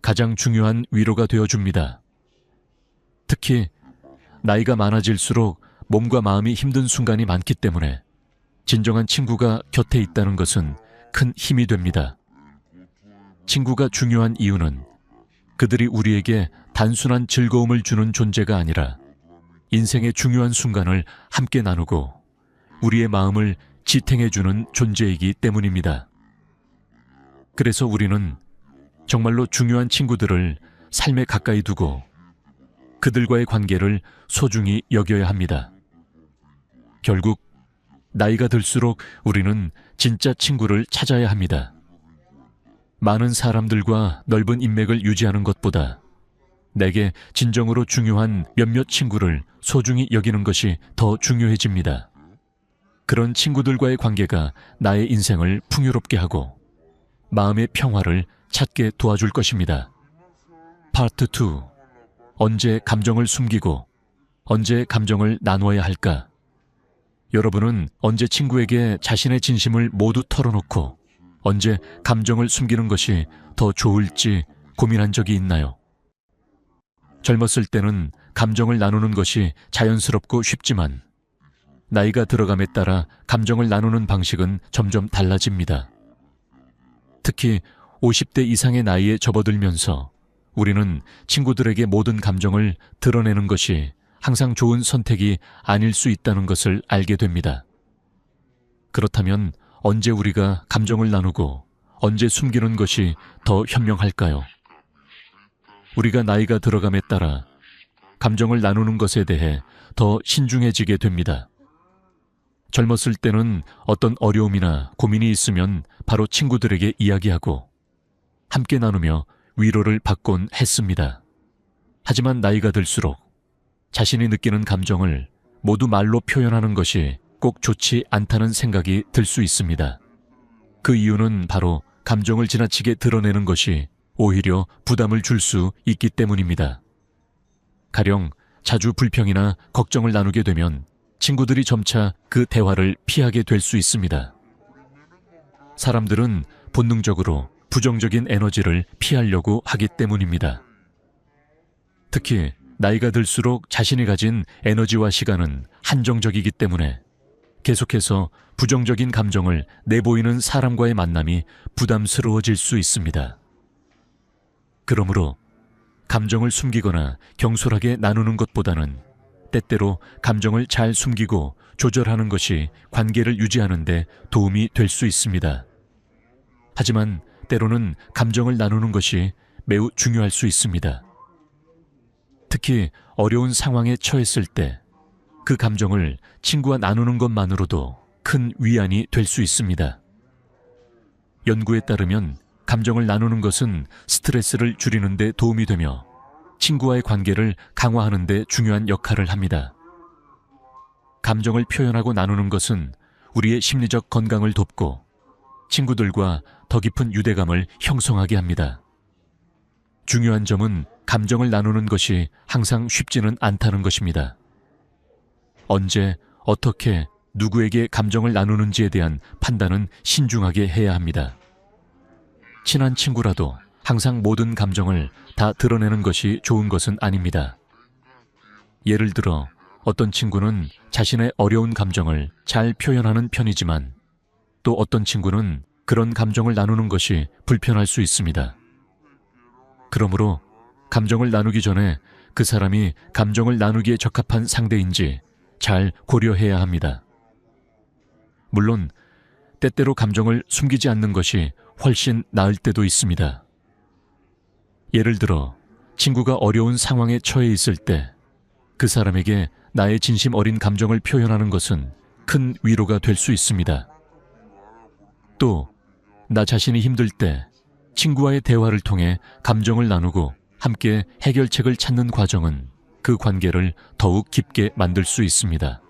가장 중요한 위로가 되어줍니다. 특히 나이가 많아질수록 몸과 마음이 힘든 순간이 많기 때문에 진정한 친구가 곁에 있다는 것은 큰 힘이 됩니다. 친구가 중요한 이유는 그들이 우리에게 단순한 즐거움을 주는 존재가 아니라 인생의 중요한 순간을 함께 나누고 우리의 마음을 지탱해주는 존재이기 때문입니다. 그래서 우리는 정말로 중요한 친구들을 삶에 가까이 두고 그들과의 관계를 소중히 여겨야 합니다. 결국 나이가 들수록 우리는 진짜 친구를 찾아야 합니다. 많은 사람들과 넓은 인맥을 유지하는 것보다 내게 진정으로 중요한 몇몇 친구를 소중히 여기는 것이 더 중요해집니다. 그런 친구들과의 관계가 나의 인생을 풍요롭게 하고 마음의 평화를 찾게 도와줄 것입니다. 파트 2. 언제 감정을 숨기고 언제 감정을 나눠야 할까? 여러분은 언제 친구에게 자신의 진심을 모두 털어놓고 언제 감정을 숨기는 것이 더 좋을지 고민한 적이 있나요? 젊었을 때는 감정을 나누는 것이 자연스럽고 쉽지만 나이가 들어감에 따라 감정을 나누는 방식은 점점 달라집니다. 특히 50대 이상의 나이에 접어들면서 우리는 친구들에게 모든 감정을 드러내는 것이 항상 좋은 선택이 아닐 수 있다는 것을 알게 됩니다. 그렇다면 언제 우리가 감정을 나누고 언제 숨기는 것이 더 현명할까요? 우리가 나이가 들어감에 따라 감정을 나누는 것에 대해 더 신중해지게 됩니다. 젊었을 때는 어떤 어려움이나 고민이 있으면 바로 친구들에게 이야기하고 함께 나누며 위로를 받곤 했습니다. 하지만 나이가 들수록 자신이 느끼는 감정을 모두 말로 표현하는 것이 꼭 좋지 않다는 생각이 들 수 있습니다. 그 이유는 바로 감정을 지나치게 드러내는 것이 오히려 부담을 줄 수 있기 때문입니다. 가령 자주 불평이나 걱정을 나누게 되면 친구들이 점차 그 대화를 피하게 될 수 있습니다. 사람들은 본능적으로 부정적인 에너지를 피하려고 하기 때문입니다. 특히 나이가 들수록 자신이 가진 에너지와 시간은 한정적이기 때문에 계속해서 부정적인 감정을 내보이는 사람과의 만남이 부담스러워질 수 있습니다. 그러므로 감정을 숨기거나 경솔하게 나누는 것보다는 때때로 감정을 잘 숨기고 조절하는 것이 관계를 유지하는 데 도움이 될 수 있습니다. 하지만 때로는 감정을 나누는 것이 매우 중요할 수 있습니다. 특히 어려운 상황에 처했을 때 그 감정을 친구와 나누는 것만으로도 큰 위안이 될 수 있습니다. 연구에 따르면 감정을 나누는 것은 스트레스를 줄이는 데 도움이 되며 친구와의 관계를 강화하는 데 중요한 역할을 합니다. 감정을 표현하고 나누는 것은 우리의 심리적 건강을 돕고 친구들과 더 깊은 유대감을 형성하게 합니다. 중요한 점은 감정을 나누는 것이 항상 쉽지는 않다는 것입니다. 언제, 어떻게, 누구에게 감정을 나누는지에 대한 판단은 신중하게 해야 합니다. 친한 친구라도 항상 모든 감정을 다 드러내는 것이 좋은 것은 아닙니다. 예를 들어 어떤 친구는 자신의 어려운 감정을 잘 표현하는 편이지만 또 어떤 친구는 그런 감정을 나누는 것이 불편할 수 있습니다. 그러므로 감정을 나누기 전에 그 사람이 감정을 나누기에 적합한 상대인지 잘 고려해야 합니다. 물론 때때로 감정을 숨기지 않는 것이 훨씬 나을 때도 있습니다. 예를 들어 친구가 어려운 상황에 처해 있을 때 그 사람에게 나의 진심 어린 감정을 표현하는 것은 큰 위로가 될 수 있습니다. 또 나 자신이 힘들 때 친구와의 대화를 통해 감정을 나누고 함께 해결책을 찾는 과정은 그 관계를 더욱 깊게 만들 수 있습니다.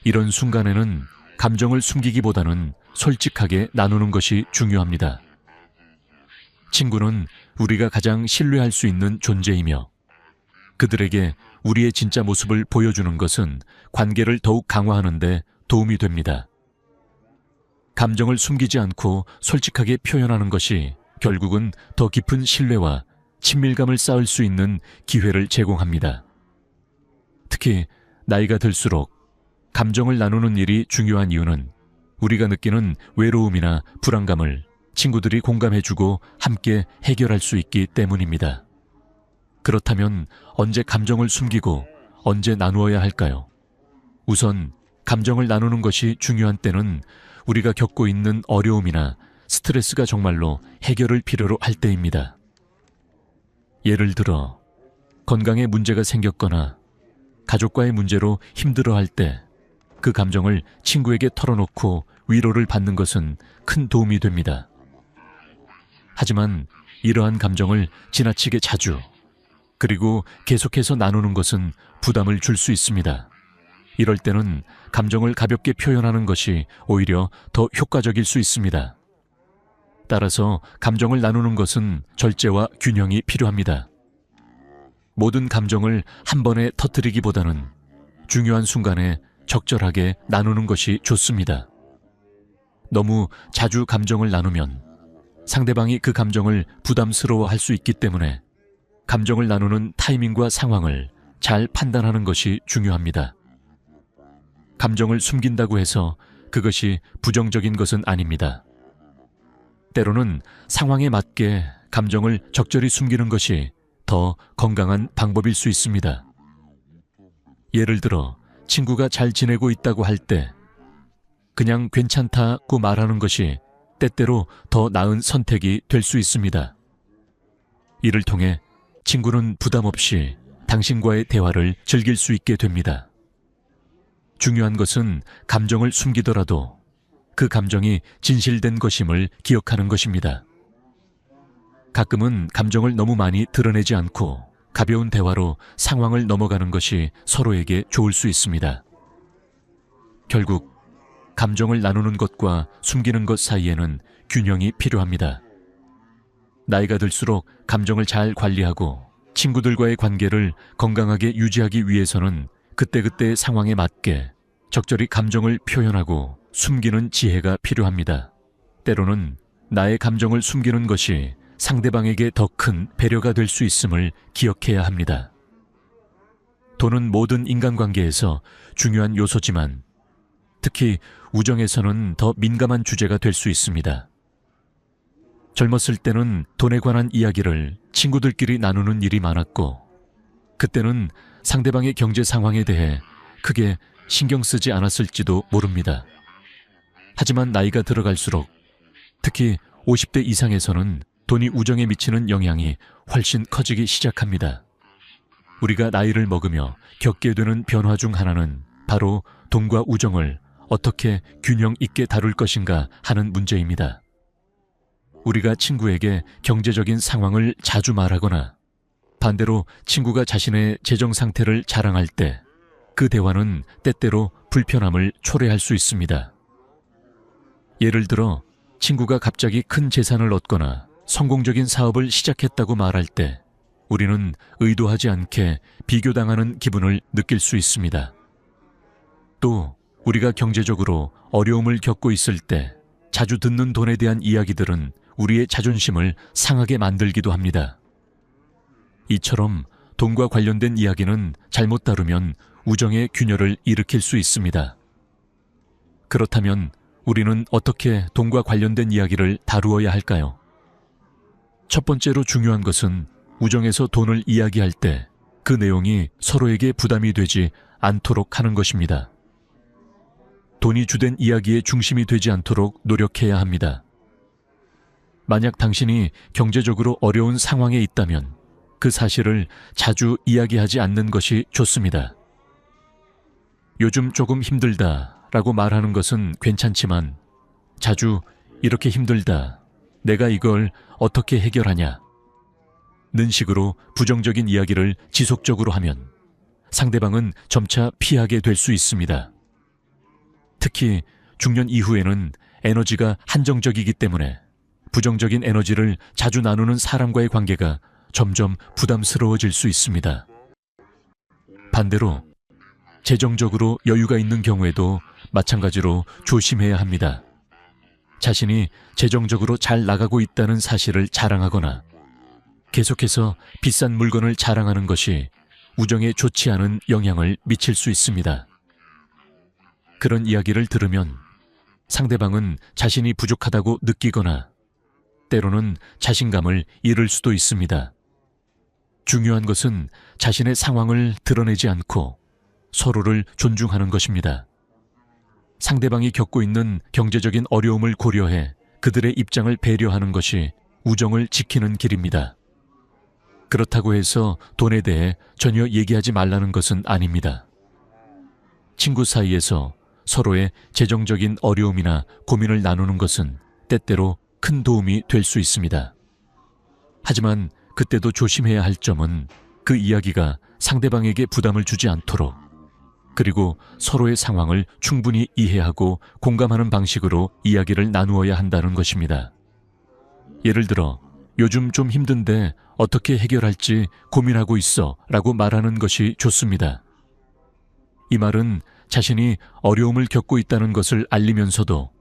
이런 순간에는 감정을 숨기기보다는 솔직하게 나누는 것이 중요합니다. 친구는 우리가 가장 신뢰할 수 있는 존재이며 그들에게 우리의 진짜 모습을 보여주는 것은 관계를 더욱 강화하는 데 도움이 됩니다. 감정을 숨기지 않고 솔직하게 표현하는 것이 결국은 더 깊은 신뢰와 친밀감을 쌓을 수 있는 기회를 제공합니다. 특히 나이가 들수록 감정을 나누는 일이 중요한 이유는 우리가 느끼는 외로움이나 불안감을 친구들이 공감해주고 함께 해결할 수 있기 때문입니다. 그렇다면 언제 감정을 숨기고 언제 나누어야 할까요? 우선 감정을 나누는 것이 중요한 때는 우리가 겪고 있는 어려움이나 스트레스가 정말로 해결을 필요로 할 때입니다. 예를 들어 건강에 문제가 생겼거나 가족과의 문제로 힘들어할 때 그 감정을 친구에게 털어놓고 위로를 받는 것은 큰 도움이 됩니다. 하지만 이러한 감정을 지나치게 자주 그리고 계속해서 나누는 것은 부담을 줄 수 있습니다. 이럴 때는 감정을 가볍게 표현하는 것이 오히려 더 효과적일 수 있습니다. 따라서 감정을 나누는 것은 절제와 균형이 필요합니다. 모든 감정을 한 번에 터뜨리기보다는 중요한 순간에 적절하게 나누는 것이 좋습니다. 너무 자주 감정을 나누면 상대방이 그 감정을 부담스러워할 수 있기 때문에 감정을 나누는 타이밍과 상황을 잘 판단하는 것이 중요합니다. 감정을 숨긴다고 해서 그것이 부정적인 것은 아닙니다. 때로는 상황에 맞게 감정을 적절히 숨기는 것이 더 건강한 방법일 수 있습니다. 예를 들어 친구가 잘 지내고 있다고 할 때 그냥 괜찮다고 말하는 것이 때때로 더 나은 선택이 될 수 있습니다. 이를 통해 친구는 부담 없이 당신과의 대화를 즐길 수 있게 됩니다. 중요한 것은 감정을 숨기더라도 그 감정이 진실된 것임을 기억하는 것입니다. 가끔은 감정을 너무 많이 드러내지 않고 가벼운 대화로 상황을 넘어가는 것이 서로에게 좋을 수 있습니다. 결국 감정을 나누는 것과 숨기는 것 사이에는 균형이 필요합니다. 나이가 들수록 감정을 잘 관리하고 친구들과의 관계를 건강하게 유지하기 위해서는 그때그때 상황에 맞게 적절히 감정을 표현하고 숨기는 지혜가 필요합니다. 때로는 나의 감정을 숨기는 것이 상대방에게 더 큰 배려가 될 수 있음을 기억해야 합니다. 돈은 모든 인간관계에서 중요한 요소지만 특히 우정에서는 더 민감한 주제가 될 수 있습니다. 젊었을 때는 돈에 관한 이야기를 친구들끼리 나누는 일이 많았고 그때는 상대방의 경제 상황에 대해 크게 신경 쓰지 않았을지도 모릅니다. 하지만 나이가 들어갈수록 특히 50대 이상에서는 돈이 우정에 미치는 영향이 훨씬 커지기 시작합니다. 우리가 나이를 먹으며 겪게 되는 변화 중 하나는 바로 돈과 우정을 어떻게 균형 있게 다룰 것인가 하는 문제입니다. 우리가 친구에게 경제적인 상황을 자주 말하거나 반대로 친구가 자신의 재정 상태를 자랑할 때 그 대화는 때때로 불편함을 초래할 수 있습니다. 예를 들어 친구가 갑자기 큰 재산을 얻거나 성공적인 사업을 시작했다고 말할 때 우리는 의도하지 않게 비교당하는 기분을 느낄 수 있습니다. 또 우리가 경제적으로 어려움을 겪고 있을 때 자주 듣는 돈에 대한 이야기들은 우리의 자존심을 상하게 만들기도 합니다. 이처럼 돈과 관련된 이야기는 잘못 다루면 우정의 균열을 일으킬 수 있습니다. 그렇다면 우리는 어떻게 돈과 관련된 이야기를 다루어야 할까요? 첫 번째로 중요한 것은 우정에서 돈을 이야기할 때 그 내용이 서로에게 부담이 되지 않도록 하는 것입니다. 돈이 주된 이야기의 중심이 되지 않도록 노력해야 합니다. 만약 당신이 경제적으로 어려운 상황에 있다면 그 사실을 자주 이야기하지 않는 것이 좋습니다. 요즘 조금 힘들다 라고 말하는 것은 괜찮지만 자주 이렇게 힘들다, 내가 이걸 어떻게 해결하냐 는 식으로 부정적인 이야기를 지속적으로 하면 상대방은 점차 피하게 될 수 있습니다. 특히 중년 이후에는 에너지가 한정적이기 때문에 부정적인 에너지를 자주 나누는 사람과의 관계가 점점 부담스러워질 수 있습니다. 반대로 재정적으로 여유가 있는 경우에도 마찬가지로 조심해야 합니다. 자신이 재정적으로 잘 나가고 있다는 사실을 자랑하거나 계속해서 비싼 물건을 자랑하는 것이 우정에 좋지 않은 영향을 미칠 수 있습니다. 그런 이야기를 들으면 상대방은 자신이 부족하다고 느끼거나 때로는 자신감을 잃을 수도 있습니다. 중요한 것은 자신의 상황을 드러내지 않고 서로를 존중하는 것입니다. 상대방이 겪고 있는 경제적인 어려움을 고려해 그들의 입장을 배려하는 것이 우정을 지키는 길입니다. 그렇다고 해서 돈에 대해 전혀 얘기하지 말라는 것은 아닙니다. 친구 사이에서 서로의 재정적인 어려움이나 고민을 나누는 것은 때때로 큰 도움이 될 수 있습니다. 하지만 그때도 조심해야 할 점은 그 이야기가 상대방에게 부담을 주지 않도록 그리고 서로의 상황을 충분히 이해하고 공감하는 방식으로 이야기를 나누어야 한다는 것입니다. 예를 들어 요즘 좀 힘든데 어떻게 해결할지 고민하고 있어 라고 말하는 것이 좋습니다. 이 말은 자신이 어려움을 겪고 있다는 것을 알리면서도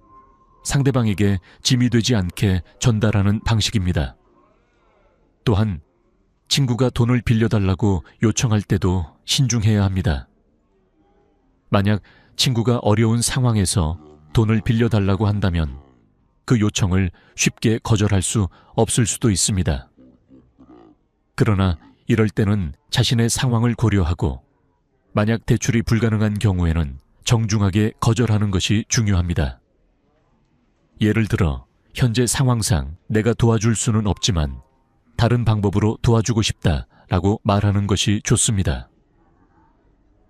상대방에게 짐이 되지 않게 전달하는 방식입니다. 또한 친구가 돈을 빌려달라고 요청할 때도 신중해야 합니다. 만약 친구가 어려운 상황에서 돈을 빌려달라고 한다면 그 요청을 쉽게 거절할 수 없을 수도 있습니다. 그러나 이럴 때는 자신의 상황을 고려하고 만약 대출이 불가능한 경우에는 정중하게 거절하는 것이 중요합니다. 예를 들어 현재 상황상 내가 도와줄 수는 없지만 다른 방법으로 도와주고 싶다라고 말하는 것이 좋습니다.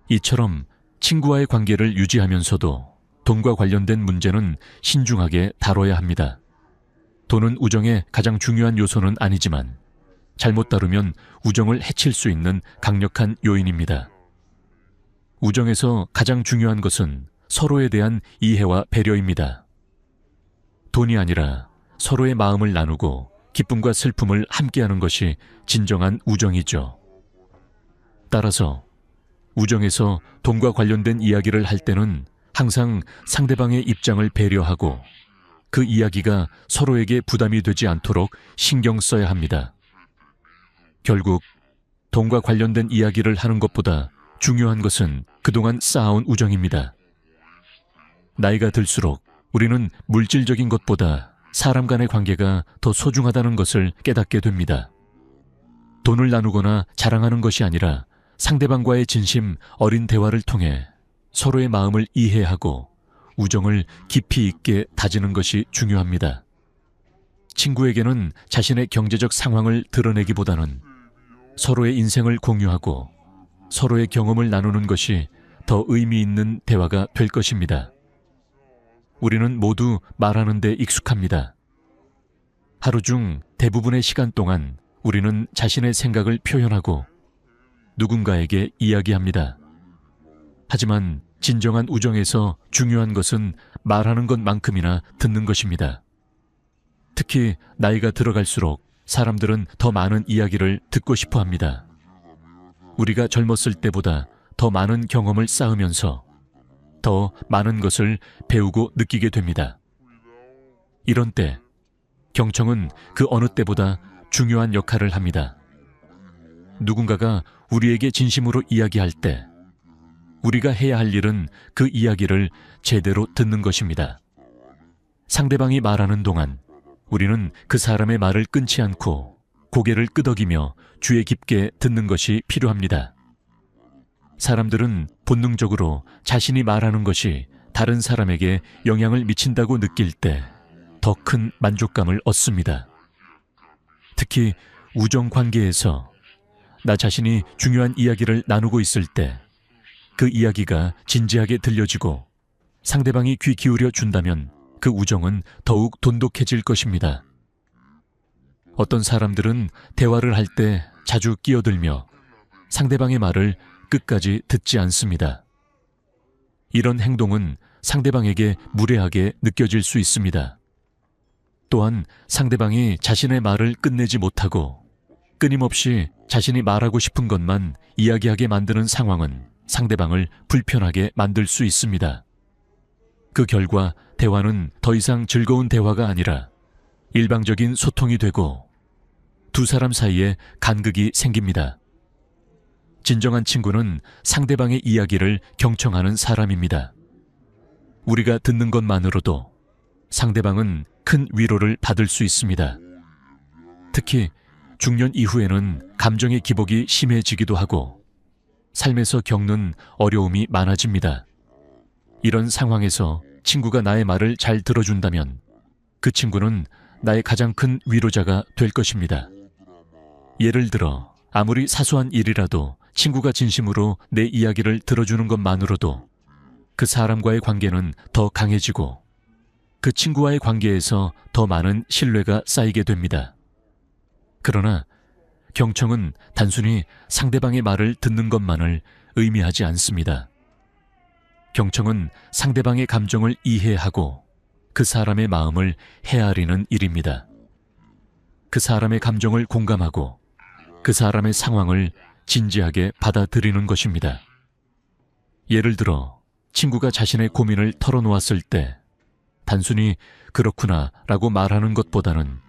이처럼 친구와의 관계를 유지하면서도 돈과 관련된 문제는 신중하게 다뤄야 합니다. 돈은 우정의 가장 중요한 요소는 아니지만 잘못 다루면 우정을 해칠 수 있는 강력한 요인입니다. 우정에서 가장 중요한 것은 서로에 대한 이해와 배려입니다. 돈이 아니라 서로의 마음을 나누고 기쁨과 슬픔을 함께하는 것이 진정한 우정이죠. 따라서 우정에서 돈과 관련된 이야기를 할 때는 항상 상대방의 입장을 배려하고 그 이야기가 서로에게 부담이 되지 않도록 신경 써야 합니다. 결국 돈과 관련된 이야기를 하는 것보다 중요한 것은 그동안 쌓아온 우정입니다. 나이가 들수록 우리는 물질적인 것보다 사람 간의 관계가 더 소중하다는 것을 깨닫게 됩니다. 돈을 나누거나 자랑하는 것이 아니라 상대방과의 진심 어린 대화를 통해 서로의 마음을 이해하고 우정을 깊이 있게 다지는 것이 중요합니다. 친구에게는 자신의 경제적 상황을 드러내기보다는 서로의 인생을 공유하고 서로의 경험을 나누는 것이 더 의미 있는 대화가 될 것입니다. 우리는 모두 말하는 데 익숙합니다. 하루 중 대부분의 시간 동안 우리는 자신의 생각을 표현하고 누군가에게 이야기합니다. 하지만 진정한 우정에서 중요한 것은 말하는 것만큼이나 듣는 것입니다. 특히 나이가 들어갈수록 사람들은 더 많은 이야기를 듣고 싶어 합니다. 우리가 젊었을 때보다 더 많은 경험을 쌓으면서 더 많은 것을 배우고 느끼게 됩니다. 이런 때 경청은 그 어느 때보다 중요한 역할을 합니다. 누군가가 우리에게 진심으로 이야기할 때 우리가 해야 할 일은 그 이야기를 제대로 듣는 것입니다. 상대방이 말하는 동안 우리는 그 사람의 말을 끊지 않고 고개를 끄덕이며 주의 깊게 듣는 것이 필요합니다. 사람들은 본능적으로 자신이 말하는 것이 다른 사람에게 영향을 미친다고 느낄 때 더 큰 만족감을 얻습니다. 특히 우정 관계에서 나 자신이 중요한 이야기를 나누고 있을 때 그 이야기가 진지하게 들려지고 상대방이 귀 기울여 준다면 그 우정은 더욱 돈독해질 것입니다. 어떤 사람들은 대화를 할 때 자주 끼어들며 상대방의 말을 끝까지 듣지 않습니다. 이런 행동은 상대방에게 무례하게 느껴질 수 있습니다. 또한 상대방이 자신의 말을 끝내지 못하고 끊임없이 자신이 말하고 싶은 것만 이야기하게 만드는 상황은 상대방을 불편하게 만들 수 있습니다. 그 결과 대화는 더 이상 즐거운 대화가 아니라 일방적인 소통이 되고 두 사람 사이에 간극이 생깁니다. 진정한 친구는 상대방의 이야기를 경청하는 사람입니다. 우리가 듣는 것만으로도 상대방은 큰 위로를 받을 수 있습니다. 특히 중년 이후에는 감정의 기복이 심해지기도 하고 삶에서 겪는 어려움이 많아집니다. 이런 상황에서 친구가 나의 말을 잘 들어준다면 그 친구는 나의 가장 큰 위로자가 될 것입니다. 예를 들어 아무리 사소한 일이라도 친구가 진심으로 내 이야기를 들어주는 것만으로도 그 사람과의 관계는 더 강해지고 그 친구와의 관계에서 더 많은 신뢰가 쌓이게 됩니다. 그러나 경청은 단순히 상대방의 말을 듣는 것만을 의미하지 않습니다. 경청은 상대방의 감정을 이해하고 그 사람의 마음을 헤아리는 일입니다. 그 사람의 감정을 공감하고 그 사람의 상황을 진지하게 받아들이는 것입니다. 예를 들어 친구가 자신의 고민을 털어놓았을 때 단순히 그렇구나 라고 말하는 것보다는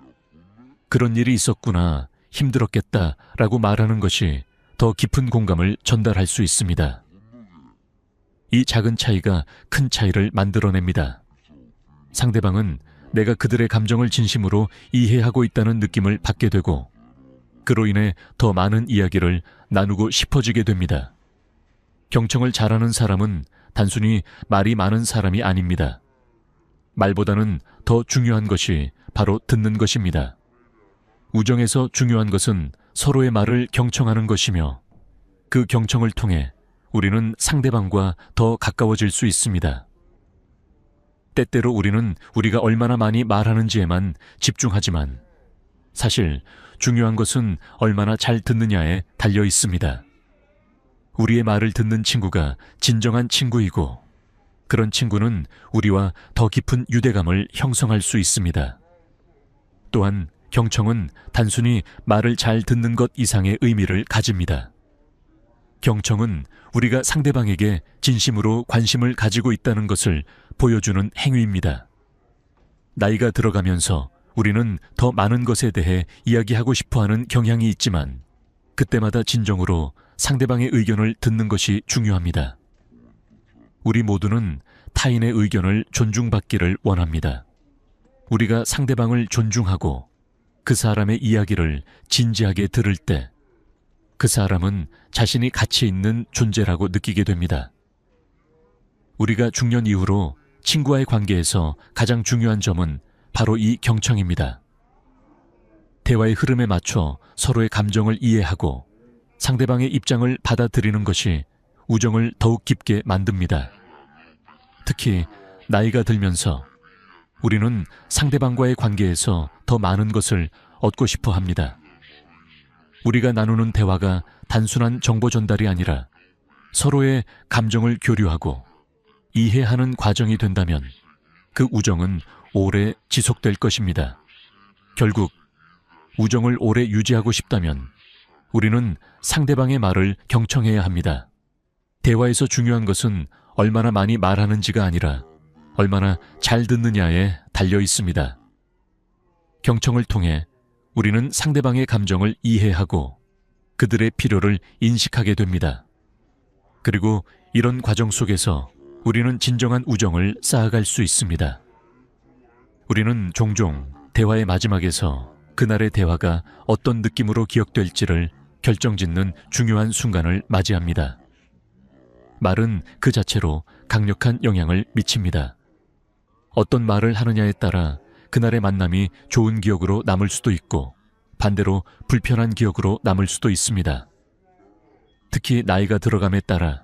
그런 일이 있었구나, 힘들었겠다 라고 말하는 것이 더 깊은 공감을 전달할 수 있습니다. 이 작은 차이가 큰 차이를 만들어냅니다. 상대방은 내가 그들의 감정을 진심으로 이해하고 있다는 느낌을 받게 되고 그로 인해 더 많은 이야기를 나누고 싶어지게 됩니다. 경청을 잘하는 사람은 단순히 말이 많은 사람이 아닙니다. 말보다는 더 중요한 것이 바로 듣는 것입니다. 우정에서 중요한 것은 서로의 말을 경청하는 것이며 그 경청을 통해 우리는 상대방과 더 가까워질 수 있습니다. 때때로 우리는 우리가 얼마나 많이 말하는지에만 집중하지만 사실 중요한 것은 얼마나 잘 듣느냐에 달려 있습니다. 우리의 말을 듣는 친구가 진정한 친구이고 그런 친구는 우리와 더 깊은 유대감을 형성할 수 있습니다. 또한 경청은 단순히 말을 잘 듣는 것 이상의 의미를 가집니다. 경청은 우리가 상대방에게 진심으로 관심을 가지고 있다는 것을 보여주는 행위입니다. 나이가 들어가면서 우리는 더 많은 것에 대해 이야기하고 싶어 하는 경향이 있지만 그때마다 진정으로 상대방의 의견을 듣는 것이 중요합니다. 우리 모두는 타인의 의견을 존중받기를 원합니다. 우리가 상대방을 존중하고 그 사람의 이야기를 진지하게 들을 때 그 사람은 자신이 가치 있는 존재라고 느끼게 됩니다. 우리가 중년 이후로 친구와의 관계에서 가장 중요한 점은 바로 이 경청입니다. 대화의 흐름에 맞춰 서로의 감정을 이해하고 상대방의 입장을 받아들이는 것이 우정을 더욱 깊게 만듭니다. 특히 나이가 들면서 우리는 상대방과의 관계에서 더 많은 것을 얻고 싶어 합니다. 우리가 나누는 대화가 단순한 정보 전달이 아니라 서로의 감정을 교류하고 이해하는 과정이 된다면 그 우정은 오래 지속될 것입니다. 결국 우정을 오래 유지하고 싶다면 우리는 상대방의 말을 경청해야 합니다. 대화에서 중요한 것은 얼마나 많이 말하는지가 아니라 얼마나 잘 듣느냐에 달려 있습니다. 경청을 통해 우리는 상대방의 감정을 이해하고 그들의 필요를 인식하게 됩니다. 그리고 이런 과정 속에서 우리는 진정한 우정을 쌓아갈 수 있습니다. 우리는 종종 대화의 마지막에서 그날의 대화가 어떤 느낌으로 기억될지를 결정짓는 중요한 순간을 맞이합니다. 말은 그 자체로 강력한 영향을 미칩니다. 어떤 말을 하느냐에 따라 그날의 만남이 좋은 기억으로 남을 수도 있고 반대로 불편한 기억으로 남을 수도 있습니다. 특히 나이가 들어감에 따라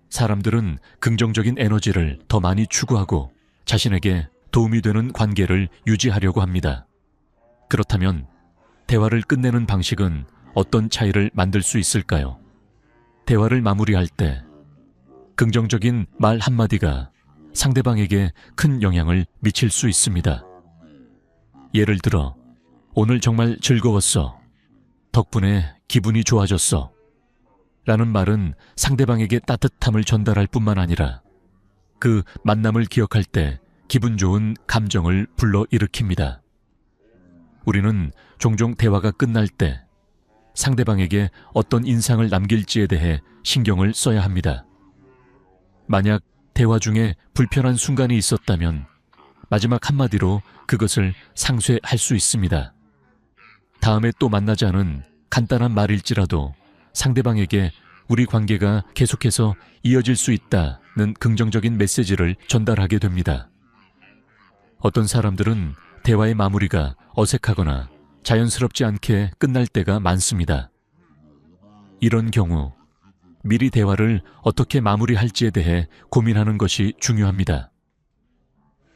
사람들은 긍정적인 에너지를 더 많이 추구하고 자신에게 도움이 되는 관계를 유지하려고 합니다. 그렇다면 대화를 끝내는 방식은 어떤 차이를 만들 수 있을까요? 대화를 마무리할 때 긍정적인 말 한마디가 상대방에게 큰 영향을 미칠 수 있습니다. 예를 들어, 오늘 정말 즐거웠어. 덕분에 기분이 좋아졌어. 라는 말은 상대방에게 따뜻함을 전달할 뿐만 아니라 그 만남을 기억할 때 기분 좋은 감정을 불러일으킵니다. 우리는 종종 대화가 끝날 때 상대방에게 어떤 인상을 남길지에 대해 신경을 써야 합니다. 만약 대화 중에 불편한 순간이 있었다면 마지막 한마디로 그것을 상쇄할 수 있습니다. 다음에 또 만나자는 간단한 말일지라도 상대방에게 우리 관계가 계속해서 이어질 수 있다는 긍정적인 메시지를 전달하게 됩니다. 어떤 사람들은 대화의 마무리가 어색하거나 자연스럽지 않게 끝날 때가 많습니다. 이런 경우 미리 대화를 어떻게 마무리할지에 대해 고민하는 것이 중요합니다.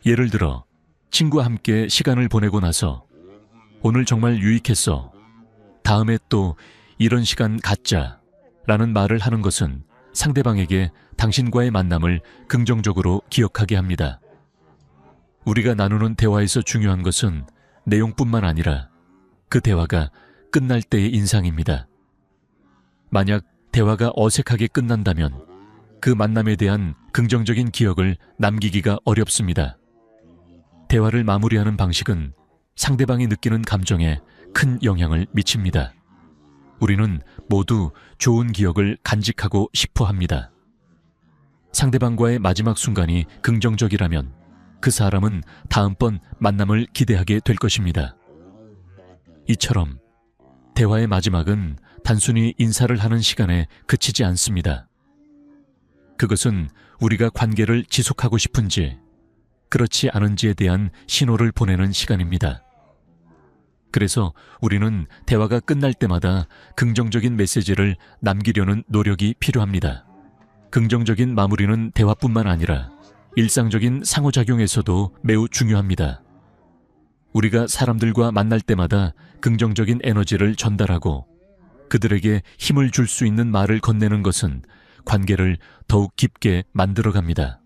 예를 들어 친구와 함께 시간을 보내고 나서 오늘 정말 유익했어. 다음에 또 이런 시간 갖자 라는 말을 하는 것은 상대방에게 당신과의 만남을 긍정적으로 기억하게 합니다. 우리가 나누는 대화에서 중요한 것은 내용뿐만 아니라 그 대화가 끝날 때의 인상입니다. 만약 대화가 어색하게 끝난다면 그 만남에 대한 긍정적인 기억을 남기기가 어렵습니다. 대화를 마무리하는 방식은 상대방이 느끼는 감정에 큰 영향을 미칩니다. 우리는 모두 좋은 기억을 간직하고 싶어 합니다. 상대방과의 마지막 순간이 긍정적이라면 그 사람은 다음번 만남을 기대하게 될 것입니다. 이처럼 대화의 마지막은 단순히 인사를 하는 시간에 그치지 않습니다. 그것은 우리가 관계를 지속하고 싶은지 그렇지 않은지에 대한 신호를 보내는 시간입니다. 그래서 우리는 대화가 끝날 때마다 긍정적인 메시지를 남기려는 노력이 필요합니다. 긍정적인 마무리는 대화뿐만 아니라 일상적인 상호작용에서도 매우 중요합니다. 우리가 사람들과 만날 때마다 긍정적인 에너지를 전달하고 그들에게 힘을 줄 수 있는 말을 건네는 것은 관계를 더욱 깊게 만들어갑니다.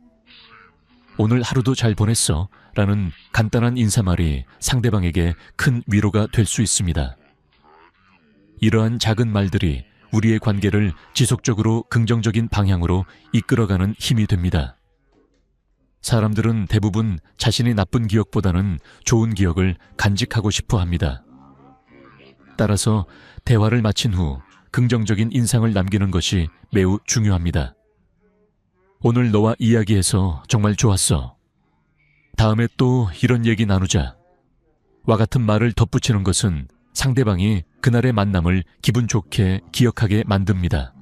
오늘 하루도 잘 보냈어 라는 간단한 인사말이 상대방에게 큰 위로가 될 수 있습니다. 이러한 작은 말들이 우리의 관계를 지속적으로 긍정적인 방향으로 이끌어가는 힘이 됩니다. 사람들은 대부분 자신이 나쁜 기억보다는 좋은 기억을 간직하고 싶어 합니다. 따라서 대화를 마친 후 긍정적인 인상을 남기는 것이 매우 중요합니다. 오늘 너와 이야기해서 정말 좋았어. 다음에 또 이런 얘기 나누자. 와 같은 말을 덧붙이는 것은 상대방이 그날의 만남을 기분 좋게 기억하게 만듭니다.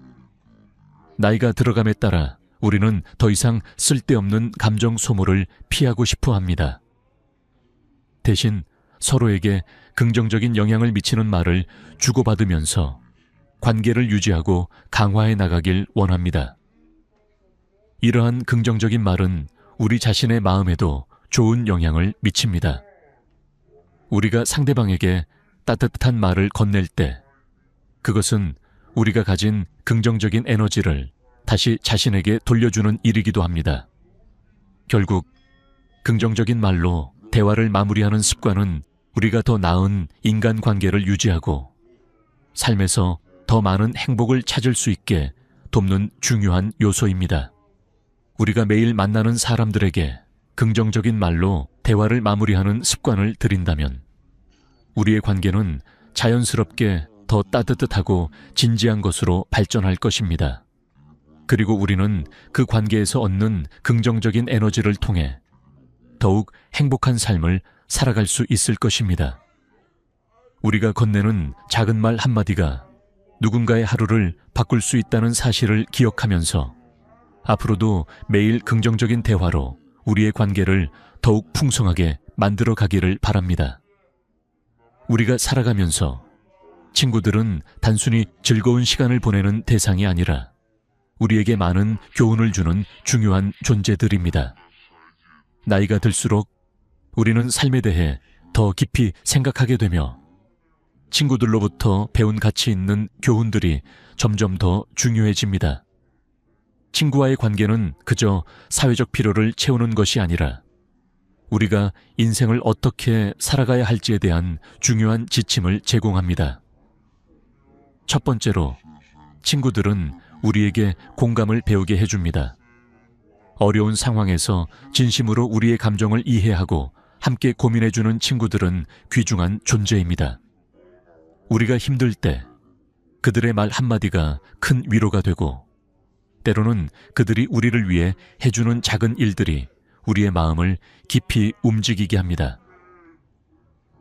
나이가 들어감에 따라 우리는 더 이상 쓸데없는 감정 소모를 피하고 싶어 합니다. 대신 서로에게 긍정적인 영향을 미치는 말을 주고받으면서 관계를 유지하고 강화해 나가길 원합니다. 이러한 긍정적인 말은 우리 자신의 마음에도 좋은 영향을 미칩니다. 우리가 상대방에게 따뜻한 말을 건넬 때 그것은 우리가 가진 긍정적인 에너지를 다시 자신에게 돌려주는 일이기도 합니다. 결국 긍정적인 말로 대화를 마무리하는 습관은 우리가 더 나은 인간관계를 유지하고 삶에서 더 많은 행복을 찾을 수 있게 돕는 중요한 요소입니다. 우리가 매일 만나는 사람들에게 긍정적인 말로 대화를 마무리하는 습관을 들인다면 우리의 관계는 자연스럽게 더 따뜻하고 진지한 것으로 발전할 것입니다. 그리고 우리는 그 관계에서 얻는 긍정적인 에너지를 통해 더욱 행복한 삶을 살아갈 수 있을 것입니다. 우리가 건네는 작은 말 한마디가 누군가의 하루를 바꿀 수 있다는 사실을 기억하면서 앞으로도 매일 긍정적인 대화로 우리의 관계를 더욱 풍성하게 만들어 가기를 바랍니다. 우리가 살아가면서 친구들은 단순히 즐거운 시간을 보내는 대상이 아니라 우리에게 많은 교훈을 주는 중요한 존재들입니다. 나이가 들수록 우리는 삶에 대해 더 깊이 생각하게 되며 친구들로부터 배운 가치 있는 교훈들이 점점 더 중요해집니다. 친구와의 관계는 그저 사회적 필요를 채우는 것이 아니라 우리가 인생을 어떻게 살아가야 할지에 대한 중요한 지침을 제공합니다. 첫 번째로, 친구들은 우리에게 공감을 배우게 해줍니다. 어려운 상황에서 진심으로 우리의 감정을 이해하고 함께 고민해주는 친구들은 귀중한 존재입니다. 우리가 힘들 때 그들의 말 한마디가 큰 위로가 되고 때로는 그들이 우리를 위해 해주는 작은 일들이 우리의 마음을 깊이 움직이게 합니다.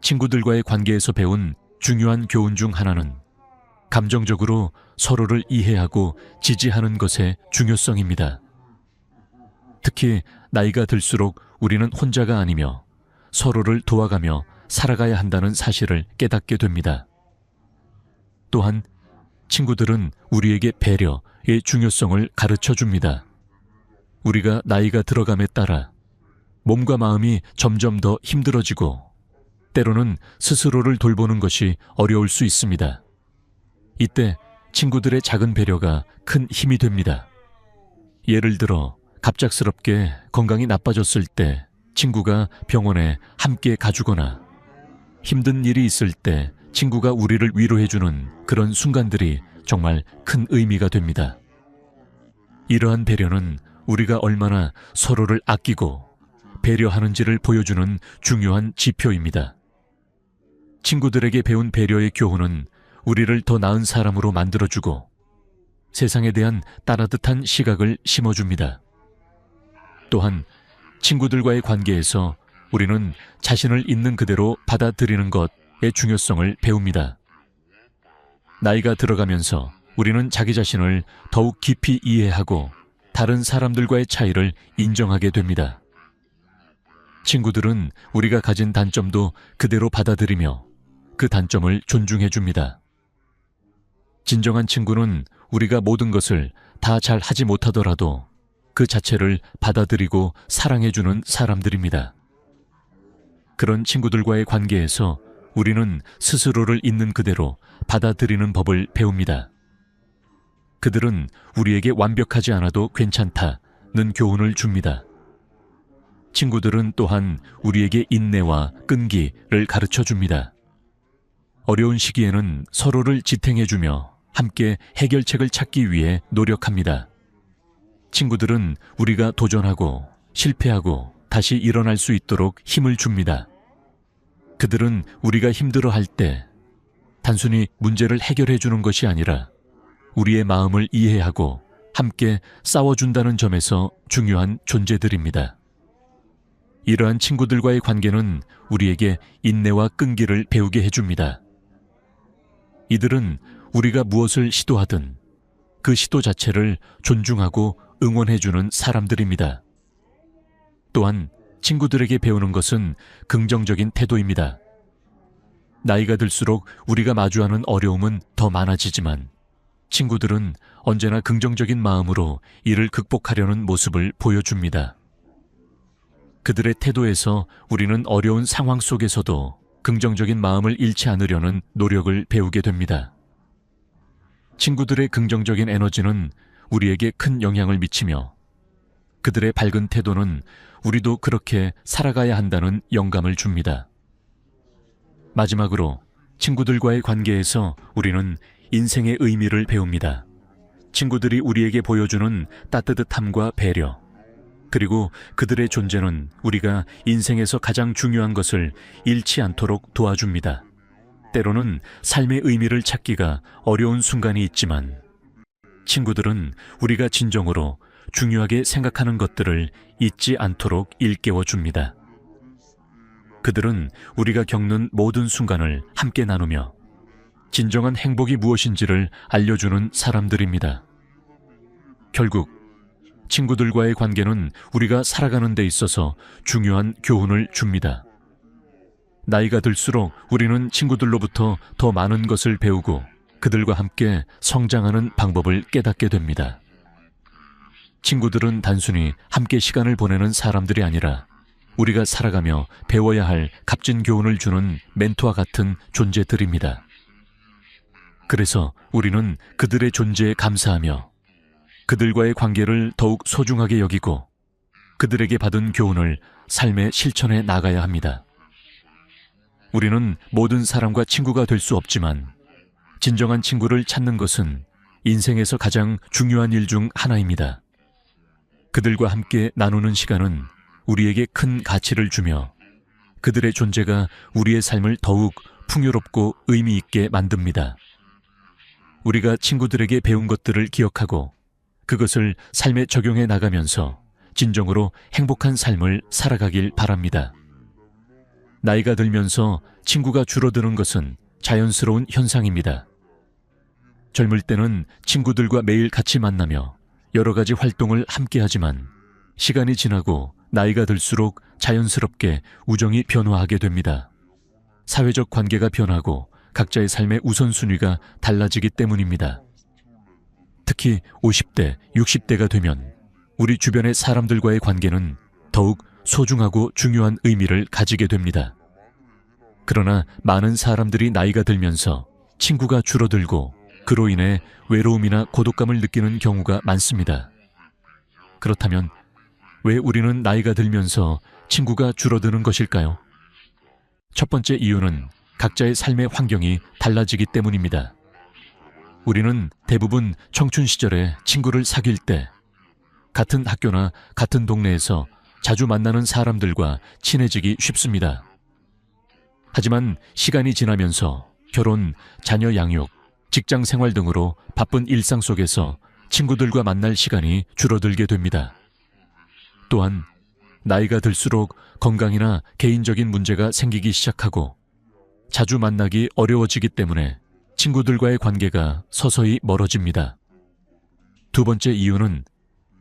친구들과의 관계에서 배운 중요한 교훈 중 하나는 감정적으로 서로를 이해하고 지지하는 것의 중요성입니다. 특히 나이가 들수록 우리는 혼자가 아니며 서로를 도와가며 살아가야 한다는 사실을 깨닫게 됩니다. 또한 친구들은 우리에게 배려의 중요성을 가르쳐 줍니다. 우리가 나이가 들어감에 따라 몸과 마음이 점점 더 힘들어지고 때로는 스스로를 돌보는 것이 어려울 수 있습니다. 이때 친구들의 작은 배려가 큰 힘이 됩니다. 예를 들어 갑작스럽게 건강이 나빠졌을 때 친구가 병원에 함께 가주거나 힘든 일이 있을 때 친구가 우리를 위로해주는 그런 순간들이 정말 큰 의미가 됩니다. 이러한 배려는 우리가 얼마나 서로를 아끼고 배려하는지를 보여주는 중요한 지표입니다. 친구들에게 배운 배려의 교훈은 우리를 더 나은 사람으로 만들어주고 세상에 대한 따뜻한 시각을 심어줍니다. 또한 친구들과의 관계에서 우리는 자신을 있는 그대로 받아들이는 것의 중요성을 배웁니다. 나이가 들어가면서 우리는 자기 자신을 더욱 깊이 이해하고 다른 사람들과의 차이를 인정하게 됩니다. 친구들은 우리가 가진 단점도 그대로 받아들이며 그 단점을 존중해 줍니다. 진정한 친구는 우리가 모든 것을 다 잘 하지 못하더라도 그 자체를 받아들이고 사랑해주는 사람들입니다. 그런 친구들과의 관계에서 우리는 스스로를 있는 그대로 받아들이는 법을 배웁니다. 그들은 우리에게 완벽하지 않아도 괜찮다는 교훈을 줍니다. 친구들은 또한 우리에게 인내와 끈기를 가르쳐 줍니다. 어려운 시기에는 서로를 지탱해주며 함께 해결책을 찾기 위해 노력합니다. 친구들은 우리가 도전하고 실패하고 다시 일어날 수 있도록 힘을 줍니다. 그들은 우리가 힘들어할 때 단순히 문제를 해결해 주는 것이 아니라 우리의 마음을 이해하고 함께 싸워준다는 점에서 중요한 존재들입니다. 이러한 친구들과의 관계는 우리에게 인내와 끈기를 배우게 해줍니다. 이들은 우리가 무엇을 시도하든 그 시도 자체를 존중하고 응원해주는 사람들입니다. 또한 친구들에게 배우는 것은 긍정적인 태도입니다. 나이가 들수록 우리가 마주하는 어려움은 더 많아지지만 친구들은 언제나 긍정적인 마음으로 이를 극복하려는 모습을 보여줍니다. 그들의 태도에서 우리는 어려운 상황 속에서도 긍정적인 마음을 잃지 않으려는 노력을 배우게 됩니다. 친구들의 긍정적인 에너지는 우리에게 큰 영향을 미치며 그들의 밝은 태도는 우리도 그렇게 살아가야 한다는 영감을 줍니다. 마지막으로 친구들과의 관계에서 우리는 인생의 의미를 배웁니다. 친구들이 우리에게 보여주는 따뜻함과 배려, 그리고 그들의 존재는 우리가 인생에서 가장 중요한 것을 잃지 않도록 도와줍니다. 때로는 삶의 의미를 찾기가 어려운 순간이 있지만 친구들은 우리가 진정으로 중요하게 생각하는 것들을 잊지 않도록 일깨워줍니다. 그들은 우리가 겪는 모든 순간을 함께 나누며 진정한 행복이 무엇인지를 알려주는 사람들입니다. 결국 친구들과의 관계는 우리가 살아가는 데 있어서 중요한 교훈을 줍니다. 나이가 들수록 우리는 친구들로부터 더 많은 것을 배우고 그들과 함께 성장하는 방법을 깨닫게 됩니다. 친구들은 단순히 함께 시간을 보내는 사람들이 아니라 우리가 살아가며 배워야 할 값진 교훈을 주는 멘토와 같은 존재들입니다. 그래서 우리는 그들의 존재에 감사하며 그들과의 관계를 더욱 소중하게 여기고 그들에게 받은 교훈을 삶에 실천해 나가야 합니다. 우리는 모든 사람과 친구가 될 수 없지만 진정한 친구를 찾는 것은 인생에서 가장 중요한 일 중 하나입니다. 그들과 함께 나누는 시간은 우리에게 큰 가치를 주며 그들의 존재가 우리의 삶을 더욱 풍요롭고 의미 있게 만듭니다. 우리가 친구들에게 배운 것들을 기억하고 그것을 삶에 적용해 나가면서 진정으로 행복한 삶을 살아가길 바랍니다. 나이가 들면서 친구가 줄어드는 것은 자연스러운 현상입니다. 젊을 때는 친구들과 매일 같이 만나며 여러 가지 활동을 함께 하지만 시간이 지나고 나이가 들수록 자연스럽게 우정이 변화하게 됩니다. 사회적 관계가 변하고 각자의 삶의 우선순위가 달라지기 때문입니다. 특히 50대, 60대가 되면 우리 주변의 사람들과의 관계는 더욱 소중하고 중요한 의미를 가지게 됩니다. 그러나 많은 사람들이 나이가 들면서 친구가 줄어들고 그로 인해 외로움이나 고독감을 느끼는 경우가 많습니다. 그렇다면 왜 우리는 나이가 들면서 친구가 줄어드는 것일까요? 첫 번째 이유는 각자의 삶의 환경이 달라지기 때문입니다. 우리는 대부분 청춘 시절에 친구를 사귈 때 같은 학교나 같은 동네에서 자주 만나는 사람들과 친해지기 쉽습니다. 하지만 시간이 지나면서 결혼, 자녀 양육, 직장 생활 등으로 바쁜 일상 속에서 친구들과 만날 시간이 줄어들게 됩니다. 또한 나이가 들수록 건강이나 개인적인 문제가 생기기 시작하고 자주 만나기 어려워지기 때문에 친구들과의 관계가 서서히 멀어집니다. 두 번째 이유는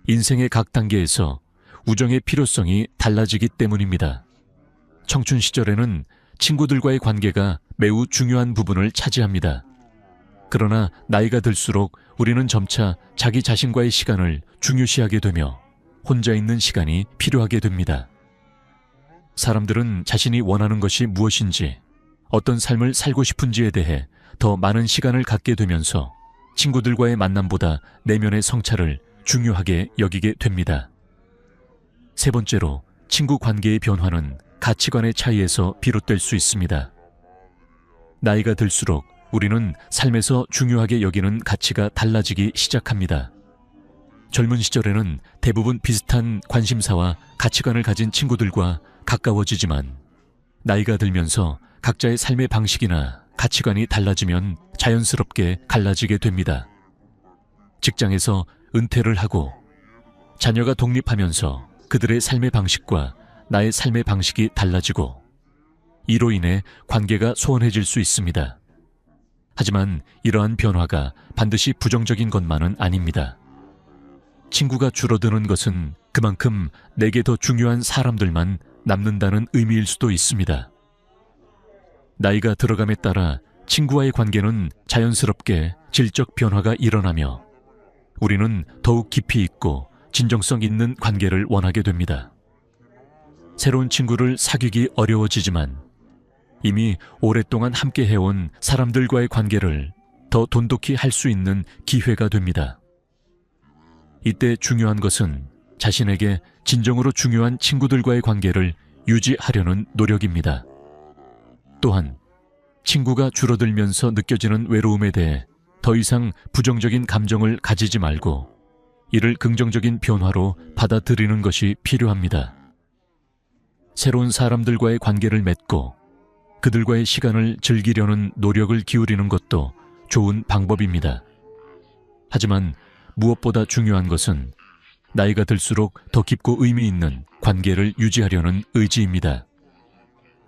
인생의 각 단계에서 우정의 필요성이 달라지기 때문입니다. 청춘 시절에는 친구들과의 관계가 매우 중요한 부분을 차지합니다. 그러나 나이가 들수록 우리는 점차 자기 자신과의 시간을 중요시하게 되며 혼자 있는 시간이 필요하게 됩니다. 사람들은 자신이 원하는 것이 무엇인지, 어떤 삶을 살고 싶은지에 대해 더 많은 시간을 갖게 되면서 친구들과의 만남보다 내면의 성찰을 중요하게 여기게 됩니다. 세 번째로, 친구 관계의 변화는 가치관의 차이에서 비롯될 수 있습니다. 나이가 들수록 우리는 삶에서 중요하게 여기는 가치가 달라지기 시작합니다. 젊은 시절에는 대부분 비슷한 관심사와 가치관을 가진 친구들과 가까워지지만 나이가 들면서 각자의 삶의 방식이나 가치관이 달라지면 자연스럽게 갈라지게 됩니다. 직장에서 은퇴를 하고 자녀가 독립하면서 그들의 삶의 방식과 나의 삶의 방식이 달라지고 이로 인해 관계가 소원해질 수 있습니다. 하지만 이러한 변화가 반드시 부정적인 것만은 아닙니다. 친구가 줄어드는 것은 그만큼 내게 더 중요한 사람들만 남는다는 의미일 수도 있습니다. 나이가 들어감에 따라 친구와의 관계는 자연스럽게 질적 변화가 일어나며 우리는 더욱 깊이 있고 진정성 있는 관계를 원하게 됩니다. 새로운 친구를 사귀기 어려워지지만 이미 오랫동안 함께 해온 사람들과의 관계를 더 돈독히 할 수 있는 기회가 됩니다. 이때 중요한 것은 자신에게 진정으로 중요한 친구들과의 관계를 유지하려는 노력입니다. 또한 친구가 줄어들면서 느껴지는 외로움에 대해 더 이상 부정적인 감정을 가지지 말고 이를 긍정적인 변화로 받아들이는 것이 필요합니다. 새로운 사람들과의 관계를 맺고 그들과의 시간을 즐기려는 노력을 기울이는 것도 좋은 방법입니다. 하지만 무엇보다 중요한 것은 나이가 들수록 더 깊고 의미 있는 관계를 유지하려는 의지입니다.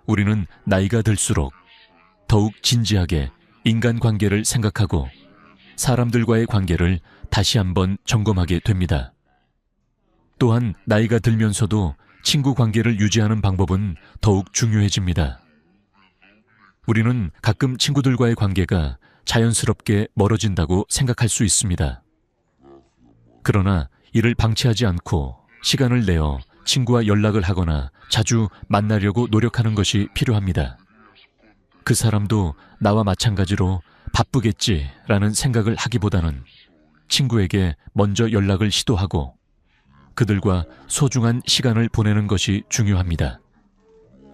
우리는 나이가 들수록 더욱 진지하게 인간관계를 생각하고 사람들과의 관계를 다시 한번 점검하게 됩니다. 또한 나이가 들면서도 친구 관계를 유지하는 방법은 더욱 중요해집니다. 우리는 가끔 친구들과의 관계가 자연스럽게 멀어진다고 생각할 수 있습니다. 그러나 이를 방치하지 않고 시간을 내어 친구와 연락을 하거나 자주 만나려고 노력하는 것이 필요합니다. 그 사람도 나와 마찬가지로 바쁘겠지라는 생각을 하기보다는 친구에게 먼저 연락을 시도하고 그들과 소중한 시간을 보내는 것이 중요합니다.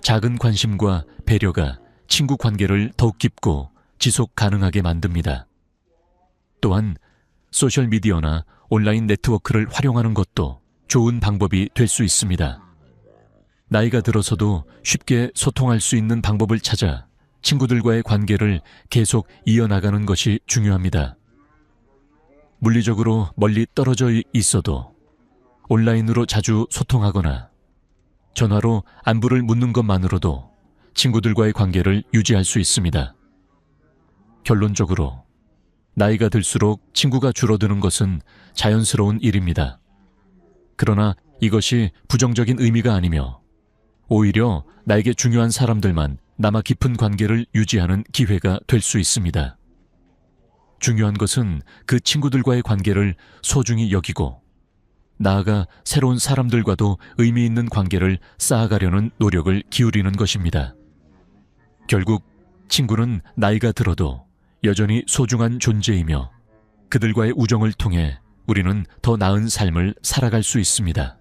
작은 관심과 배려가 친구 관계를 더욱 깊고 지속 가능하게 만듭니다. 또한 소셜미디어나 온라인 네트워크를 활용하는 것도 좋은 방법이 될 수 있습니다. 나이가 들어서도 쉽게 소통할 수 있는 방법을 찾아 친구들과의 관계를 계속 이어나가는 것이 중요합니다. 물리적으로 멀리 떨어져 있어도 온라인으로 자주 소통하거나 전화로 안부를 묻는 것만으로도 친구들과의 관계를 유지할 수 있습니다. 결론적으로 나이가 들수록 친구가 줄어드는 것은 자연스러운 일입니다. 그러나 이것이 부정적인 의미가 아니며 오히려 나에게 중요한 사람들만 남아 깊은 관계를 유지하는 기회가 될 수 있습니다. 중요한 것은 그 친구들과의 관계를 소중히 여기고 나아가 새로운 사람들과도 의미 있는 관계를 쌓아가려는 노력을 기울이는 것입니다. 결국 친구는 나이가 들어도 여전히 소중한 존재이며 그들과의 우정을 통해 우리는 더 나은 삶을 살아갈 수 있습니다.